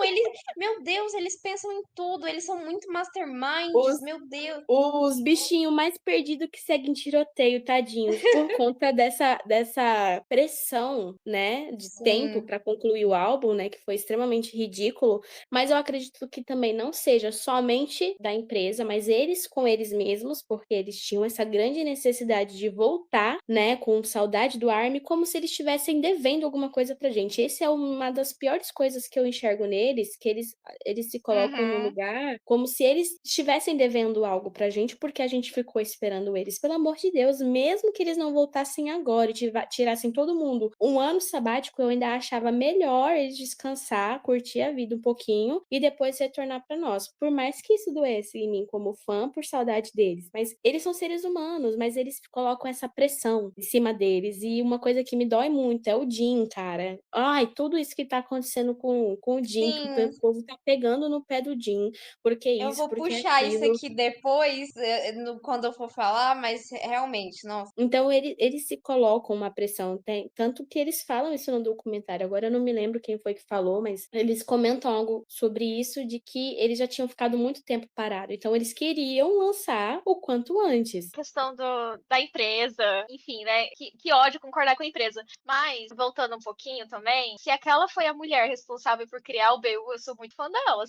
meu Deus, eles pensam em tudo, eles são muito masterminds, Os meu Deus. Os bichinhos mais perdidos que seguem tiroteio, tadinhos, por conta dessa pressão, né, de tempo Sim. para concluir o álbum, né, que foi extremamente ridículo. Mas eu acredito que também não seja somente da empresa, mas eles com eles mesmos, porque eles tinham essa grande necessidade de voltar, né, com saudade do ARMY, como se eles estivessem devendo alguma coisa pra gente. Essa é uma das piores coisas que eu enxergo neles, que eles se colocam no Uhum. lugar como se eles estivessem devendo algo pra gente, porque a gente ficou esperando eles. Pelo amor de Deus, mesmo que eles não voltassem agora e tirassem todo mundo um ano sabático, eu ainda achava melhor eles descansar, curtir a vida um pouquinho e depois retornar pra nós. Por mais que isso doesse em mim como fã, por saudade deles. Mas eles são seres humanos, mas eles colocam essa pressão em cima deles. E uma coisa que me dói muito é o Jin, cara. Ai, tudo isso que tá acontecendo com o Jin, que Sim, o povo tá pegando no pé do Jin. Por que eu isso? vou Por que puxar isso aquilo? aqui depois, quando eu for falar, mas realmente, nossa. Então, eles se colocam uma pressão, tanto que eles falam isso no documentário. Agora eu não me lembro quem foi que falou, mas eles comentam algo sobre isso, de que eles já tinham ficado muito tempo parados. Então, eles queriam lançar o quanto antes. Questão da empresa, enfim, né? Que ódio concordar com a empresa. Mas, voltando um pouquinho também, se aquela foi a mulher responsável por criar o BU, eu sou muito fã dela.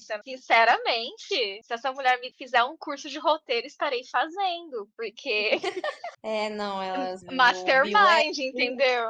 Sinceramente, se essa mulher me fizer um curso de roteiro, estarei fazendo. Porque Não, o Bill mastermind, entendeu?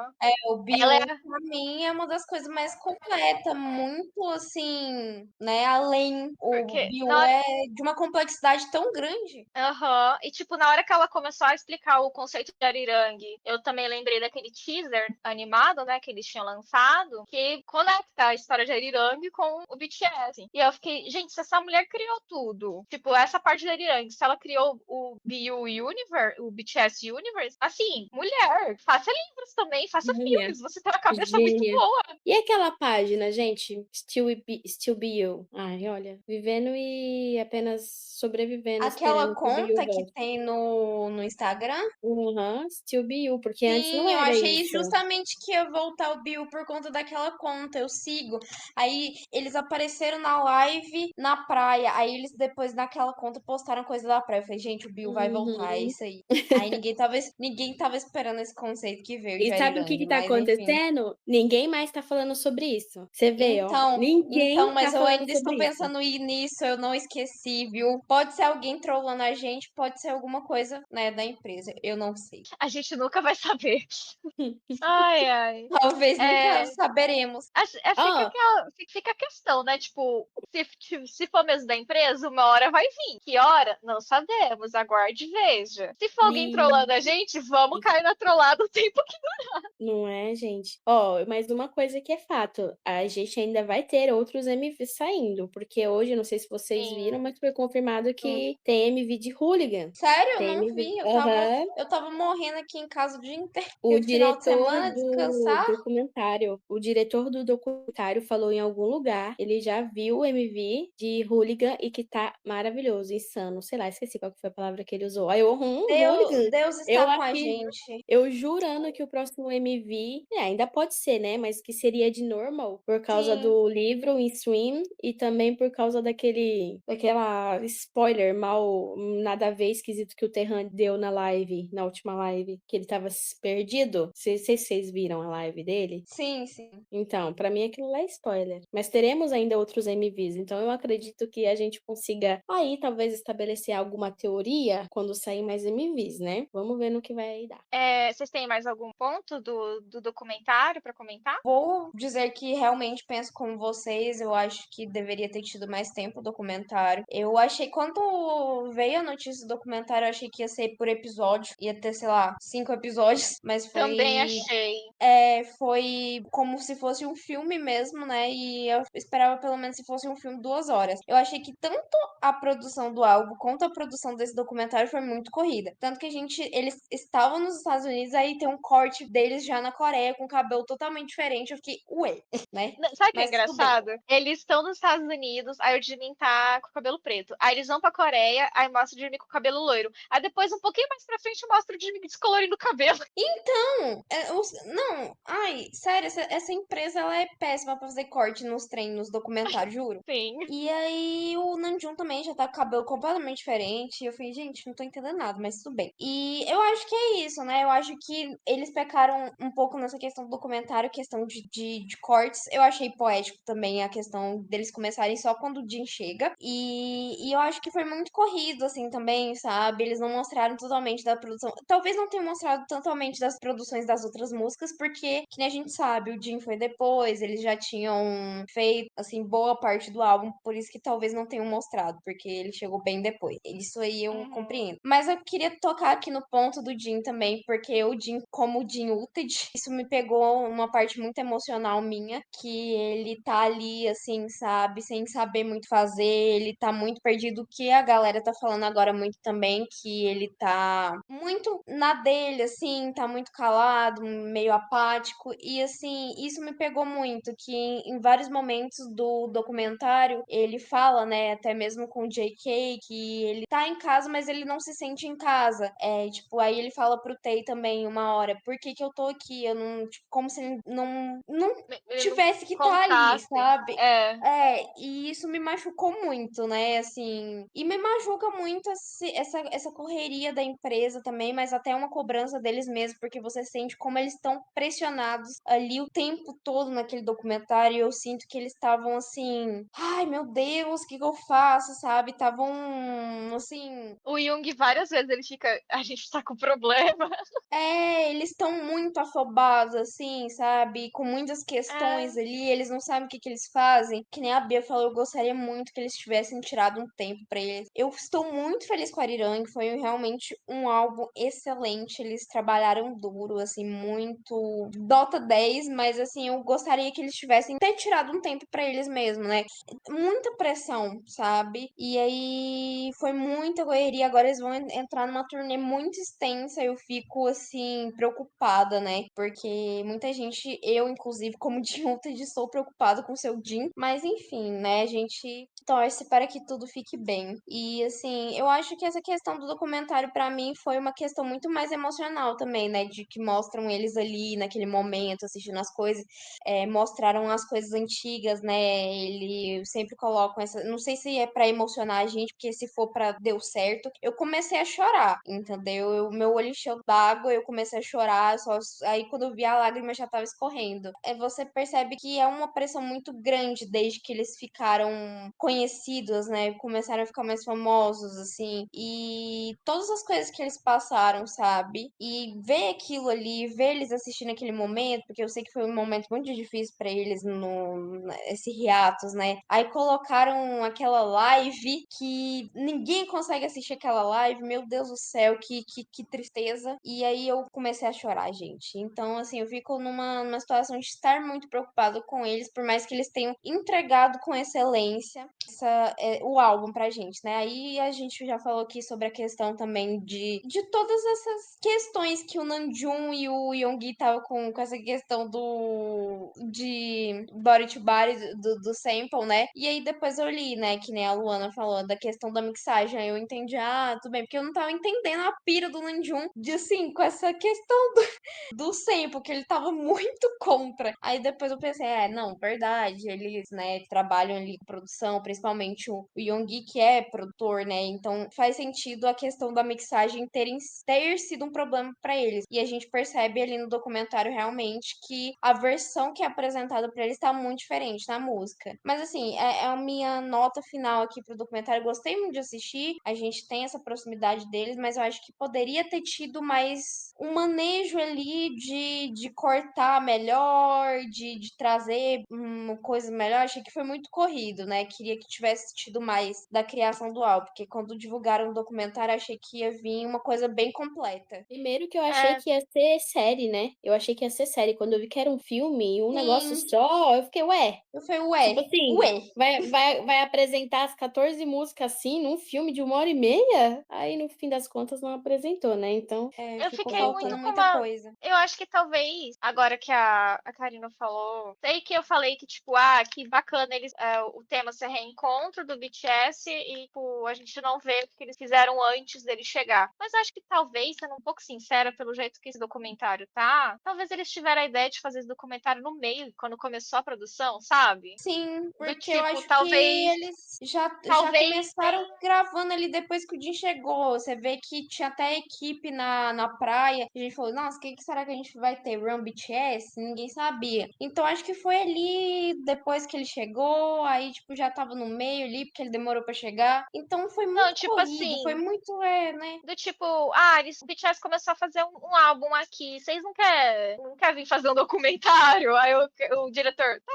o Ela Bill, é. pra mim, é uma das coisas mais completas, muito assim, né? Além, o Porque Bill na hora. é de uma complexidade tão grande. Aham. E, tipo, na hora que ela começou a explicar o conceito de Arirang, eu também lembrei daquele teaser animado, né, que eles tinham lançado, que conecta a história de Arirang com o BTS. E eu fiquei, gente, se essa mulher criou tudo, tipo, essa parte de Arirang, se ela criou o BU Universe, o BTS Universe, assim, mulher, faça livros também, faça Gênia. filmes, você tem uma cabeça muito Gênia. boa. E aquela página, gente? Still Be You. Ai, olha, vivendo e apenas sobrevivendo, Aquela esperando que o Bill conta que volte. tem no Instagram. Uhum, Still Be You, porque antes não Sim, eu era achei isso. justamente que ia voltar o Bill por conta daquela conta. Eu sigo. Aí eles apareceram na live na praia. Aí eles depois naquela conta postaram coisa da praia. Eu falei, gente, o Bill vai voltar, é Uhum. isso aí. Aí ninguém tava esperando esse conceito que veio de E sabe o que Arirang, que tá mas enfim. acontecendo? Ninguém mais tá falando sobre isso. Você vê, ó. Então, Ninguém tá mas eu falando ainda estou sobre isso. pensando nisso, eu não esqueci, viu? Pode ser alguém trollando a gente, pode ser alguma coisa, né, da empresa. Eu não sei. A gente nunca vai saber. Ai, ai. Talvez nunca É, saberemos. Ó, fica a questão, né? Tipo, se for mesmo da empresa, uma hora vai vir. Que hora? Não sabemos. Aguarde e veja. Se for alguém e trollando a gente, vamos cair na trollada o tempo que. não é, gente? Ó, mas uma coisa que é fato, a gente ainda vai ter outros MVs saindo, porque hoje, não sei se vocês viram, Sim. mas foi confirmado que tem MV de Hooligan. Sério, eu Tem não MV. vi. Aham. Eu tava morrendo aqui em casa o dia inteiro. O E final de diretor semana, do descansar. documentário falou em algum lugar, ele já viu o MV de Hooligan e que tá maravilhoso, insano, sei lá, esqueci qual que foi a palavra que ele usou. Aí eu, Hooligan. Deus Eu está com a aqui, gente. eu jurando que o próximo MV, ainda pode ser, né, mas que seria de normal, por causa Sim, do livro em stream e também por causa daquela spoiler mal, nada a ver, esquisito que o Terran deu na última live, que ele tava perdido. Não sei se vocês viram a live dele. sim, sim. Então, pra mim aquilo lá é spoiler. Mas teremos ainda outros MVs. MVs. Então eu acredito que a gente consiga aí talvez estabelecer alguma teoria quando sair mais MVs, né? Vamos ver no que vai dar. Vocês têm mais algum ponto do documentário pra comentar? Vou dizer que realmente penso como vocês, eu acho que deveria ter tido mais tempo o documentário. Eu achei, quando veio a notícia do documentário, eu achei que ia ser por episódio, ia ter, sei lá, 5 episódios, mas Também achei. foi como se fosse um filme mesmo, né? E eu esperava pelo menos se fosse um filme 2 horas. Eu achei que tanto a produção do álbum quanto a produção desse documentário foi muito corrida. Tanto que eles estavam nos Estados Unidos, aí tem um corte deles já na Coreia com cabelo totalmente diferente. Eu fiquei, ué, né? Sabe o que é Mas tudo bem. engraçado? Eles estão nos Estados Unidos, aí o Jimin tá com o cabelo preto. Aí eles vão pra Coreia, aí mostra o Jimin com o cabelo loiro. Aí depois, um pouquinho mais pra frente, mostra o Jimin descolorindo o cabelo. Não, ai, sério, essa empresa ela é péssima pra fazer corte nos treinos, nos documentários, juro. Sim. E aí o Namjoon também já tá com o cabelo completamente diferente. E eu falei, gente, não tô entendendo nada, mas tudo bem. E eu acho que é isso, né? Eu acho que eles pecaram um pouco nessa questão do documentário, questão de cortes. Eu achei poético também a questão deles começarem só quando o Jin chega. E eu acho que foi muito corrido, assim, também, sabe? Eles não mostraram totalmente da produção. Talvez não tenham mostrado totalmente das produções das outras músicas, porque, que nem a gente sabe, o Jin foi depois, eles já tinham feito, assim, boa parte do álbum, por isso que talvez não tenham mostrado, porque ele chegou bem depois. Isso aí eu compreendo. Mas eu queria tocar aqui no ponto do Jin também, porque o Jin, como o Jin Uted, isso me pegou uma parte muito emocional minha, que ele tá ali, assim, sabe, sem saber muito fazer, ele tá muito perdido, que a galera tá falando agora muito também, que ele tá muito na dele, assim, tá muito calado, meio apático, e assim, isso me pegou muito, que em vários momentos do documentário ele fala, né, até mesmo com o JK, que ele tá em casa, mas ele não se sente em casa. Tipo, aí ele fala pro Tay também uma hora, por que que eu tô aqui? Eu não, tipo, como se ele não Ele não tivesse que estar ali, contasse. sabe? É. E isso me machucou muito, né? Assim, e me machuca muito essa correria da empresa também, mas até uma cobrança deles mesmos, porque você sente como eles estão pressionados ali o tempo todo naquele documentário. E eu sinto que eles estavam assim, ai meu Deus, o que que eu faço, sabe? Estavam assim, O Jung, várias vezes, ele fica. A gente tá com problema. eles estão muito afobados, assim, sabe? Com muitas questões É. ali, eles não sabem o que que eles fazem. Que nem a Bia falou, eu gostaria muito que eles tivessem tirado um tempo pra eles. Eu estou muito feliz com a Arirang, foi realmente um álbum excelente. Eles trabalharam duro, assim, muito Dota 10, mas assim, eu gostaria que eles tivessem até tirado um tempo pra eles mesmo, né? Muita pressão, sabe? E aí foi muita correria. Agora eles vão entrar numa turnê muito extensa. Eu fico assim preocupada, né? Porque muita gente, eu inclusive, como de ontem, estou preocupada com o seu Jin. Mas enfim, né? A gente torce para que tudo fique bem. E assim, eu acho que essa questão do documentário pra mim foi uma questão muito mais emocional também, né? De que mostram eles ali naquele momento assistindo as coisas, mostraram as coisas antigas, né? Ele sempre colocam essa. Não sei se é pra emocionar a gente, porque se for pra deu certo, eu comecei a chorar, entendeu? Meu olho encheu d'água, eu comecei a chorar, aí quando eu vi a lágrima já tava escorrendo. Você percebe que é uma pressão muito grande desde que eles ficaram conhecidos, né? Começaram a ficar mais famosos, assim. E todas as coisas que eles passaram, sabe? E ver aquilo ali, ver eles assistindo aquele momento, porque eu sei que foi um momento muito difícil pra eles esse hiatus, né? Aí colocaram aquela live que ninguém consegue assistir aquela live, meu Deus do céu, que tristeza. E aí eu comecei a chorar, gente. Então, assim, eu fico numa situação de estar muito preocupada com eles, por mais que eles tenham entregado com excelência o álbum pra gente, né? Aí a gente já falou aqui sobre a questão também de todas essas questões que o Namjoon e o Yoongi estavam com essa questão de body to body do sample, né? E aí depois eu li, né, que nem a Luana falou, da questão da mixagem. Aí eu entendi, tudo bem, porque eu não tava entendendo a pira do Namjoon de assim, com essa questão do sample, que ele tava muito contra. Aí depois eu pensei, não, verdade, eles, né, trabalham ali com produção, principalmente o Yoongi, que é produtor, né? Então faz sentido a questão da mixagem ter sido um problema pra eles. E a gente percebe ali no documentário realmente que a versão que é apresentada pra eles tá muito diferente na música. Mas assim, é a minha nota final aqui pro documentário. Gostei muito de assistir, a gente tem essa proximidade deles, mas eu acho que poderia ter tido mais um manejo ali de cortar melhor, de trazer uma coisa melhor. Achei que foi muito corrido, né? Queria que tivesse tido mais da criação do álbum, porque quando divulgaram o documentário, achei que ia vir uma coisa bem completa. Primeiro que eu achei É, que ia ser série, né? Eu achei que ia ser série. Quando eu vi que era um filme e um negócio Sim, só, eu fiquei, ué. eu falei, Tipo ué, assim, ué. vai apresentar as 14 músicas assim num filme de 1h30? Aí no fim das contas não apresentou, né? Então, É, eu ficou fiquei faltando muito com muita uma. coisa. Eu acho que talvez, agora que a Karina falou, sei que eu falei que, tipo, que bacana eles, o tema ser reencontro do BTS e, tipo, a gente não vê o que eles fizeram antes dele chegar. Mas acho que talvez, sendo um pouco sincera pelo jeito que esse documentário tá, talvez eles tiveram a ideia de fazer esse documentário no meio, quando começou a produção, sabe? Sim, Do porque eu tipo, acho que talvez, eles já talvez começaram gravando ali depois que o Jin chegou. Você vê que tinha até equipe na praia. A gente falou, nossa, o que será que a gente vai ter? Run BTS? Ninguém sabia. Então acho que foi ali depois que ele chegou, aí tipo já tava no meio ali, porque ele demorou pra chegar. Então foi não, muito tipo corrido, foi assim, muito, né? do tipo, o BTS começou a fazer um álbum aqui, vocês não quer vir fazer um documentário? Aí o diretor, tá,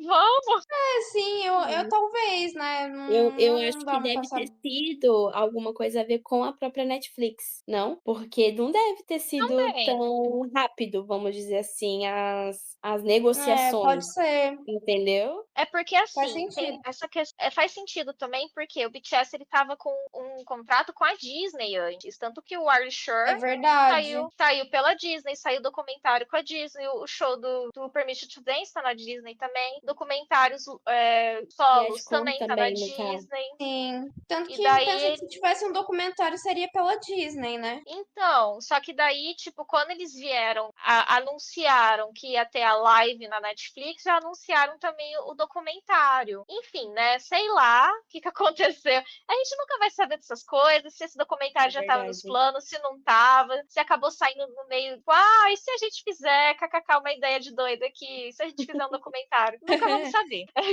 vamos. É, sim, eu talvez, né? eu acho Não que dava pra deve ter saber. sido alguma coisa a ver com a própria Netflix, não? Porque não deve ter sido Também. tão rápido, vamos dizer assim, as É, pode negociações, ser. entendeu? É porque Faz assim, tem sentido. essa questão, faz sentido também porque o BTS ele tava com um contrato com a Disney antes, tanto que o Are You É Sure verdade. saiu pela Disney, saiu documentário com a Disney, o show do Permission to Dance tá na Disney também, documentários solos Viajcom também tá na também, no caso. Disney. Sim. Tanto E que eu penso que daí se tivesse um documentário seria pela Disney, né? Então, só que daí, tipo, quando eles vieram, anunciaram que ia ter a live na Netflix, já anunciaram também o documentário. Enfim, né? Sei lá o que que aconteceu. A gente nunca vai saber dessas coisas, se esse É documentário já estava nos verdade. planos, se não estava, se acabou saindo no meio, tipo, e se a gente fizer, kkk, uma ideia de doida aqui, se a gente fizer um documentário? Nunca vamos saber, né?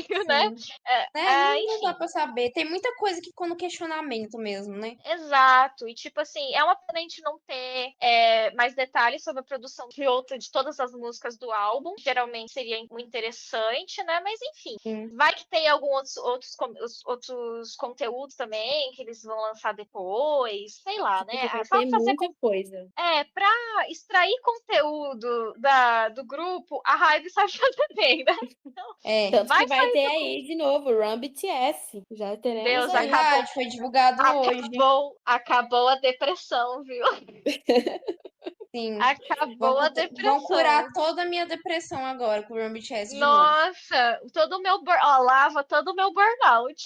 Sim. Né? Não dá Enfim. pra saber. Tem muita coisa que ficou no questionamento mesmo, né? Exato, e tipo assim, é uma pena a gente não ter mais detalhes sobre a produção de todas as músicas do álbum. Geralmente seria muito interessante, né? Mas enfim, Sim. vai que tem alguns outros conteúdos também que eles vão lançar depois, sei lá, né? Porque vai Só ter fazer muita coisa. pra extrair conteúdo do grupo, a Hybe sabe fazer bem, né? Então, É. Tanto que vai vai sair ter aí de novo Run BTS. Já teremos Deus, aí. acabou, Verdade, foi divulgado hoje. acabou a depressão, viu? Sim. Acabou a Vão curar depressão. toda a minha depressão agora com o Run BTS de novo. Nossa, todo o meu lava todo o meu burnout,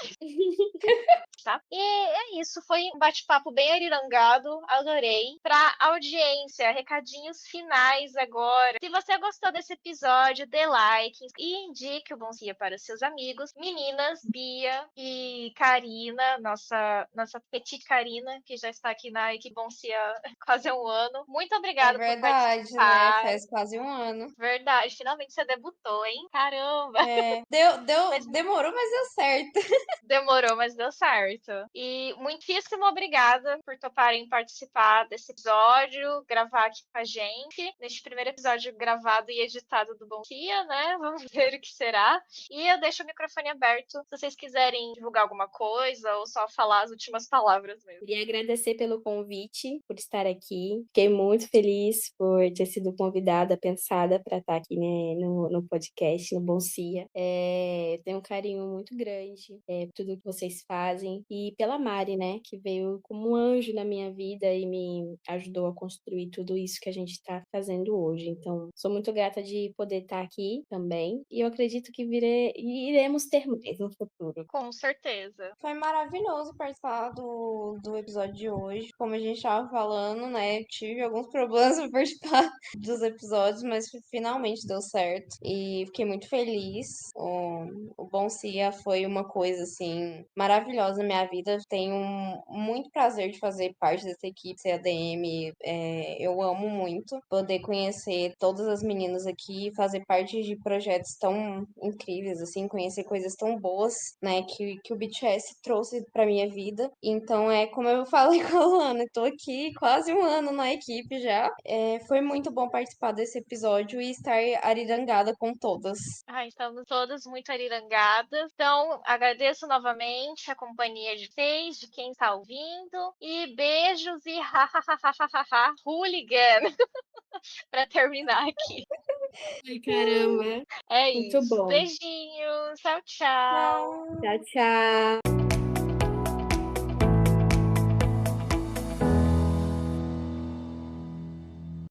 tá? E é isso, foi um bate-papo bem arirangado, adorei. Pra audiência, recadinhos finais agora. Se você gostou desse episódio, dê like e indique o Bom Dia para seus amigos. Meninas, Bia e Karina, nossa petite Karina, que já está aqui na equipe Bom Dia há quase um ano. Muito É obrigada por verdade, né? participar. Faz quase um ano. Verdade, finalmente você debutou, hein? Caramba! É. Mas Demorou, mas deu certo. demorou, mas deu certo. E muitíssimo obrigada por toparem participar desse episódio, gravar aqui com a gente, neste primeiro episódio gravado e editado do Bom Dia, né? Vamos ver o que será. E eu deixo o microfone aberto se vocês quiserem divulgar alguma coisa ou só falar as últimas palavras mesmo. Queria agradecer pelo convite, por estar aqui. Fiquei muito feliz por ter sido convidada, pensada para estar aqui, né, no podcast, no Bom Cia. Eu tenho um carinho muito grande por tudo que vocês fazem. também. E pela Mari, né, que veio como um anjo na minha vida e me ajudou a construir tudo isso que a gente está fazendo hoje. Então, sou muito grata de poder estar aqui também. E eu acredito que iremos ter mais no futuro. Com certeza. Foi maravilhoso participar do episódio de hoje. Como a gente tava falando, né? Tive alguns problemas para participar dos episódios, mas finalmente deu certo. E fiquei muito feliz. O Bom Cia foi uma coisa, assim, maravilhosa na minha vida. Tenho muito prazer de fazer parte dessa equipe CADM. Eu amo muito poder conhecer todas as meninas aqui, fazer parte de projetos tão incríveis, assim, conhecer coisas tão boas, né, que o BTS trouxe pra minha vida. Então, como eu falei com a Luana, tô aqui quase um ano na equipe já. Foi muito bom participar desse episódio e estar arirangada com todas. Estamos todas muito arirangadas. Então, agradeço novamente a companhia de vocês, de quem está ouvindo. E beijos e hooligan para terminar aqui. Ai, caramba. É Muito isso. bom. Beijinhos. Tchau, tchau. Tchau, tchau.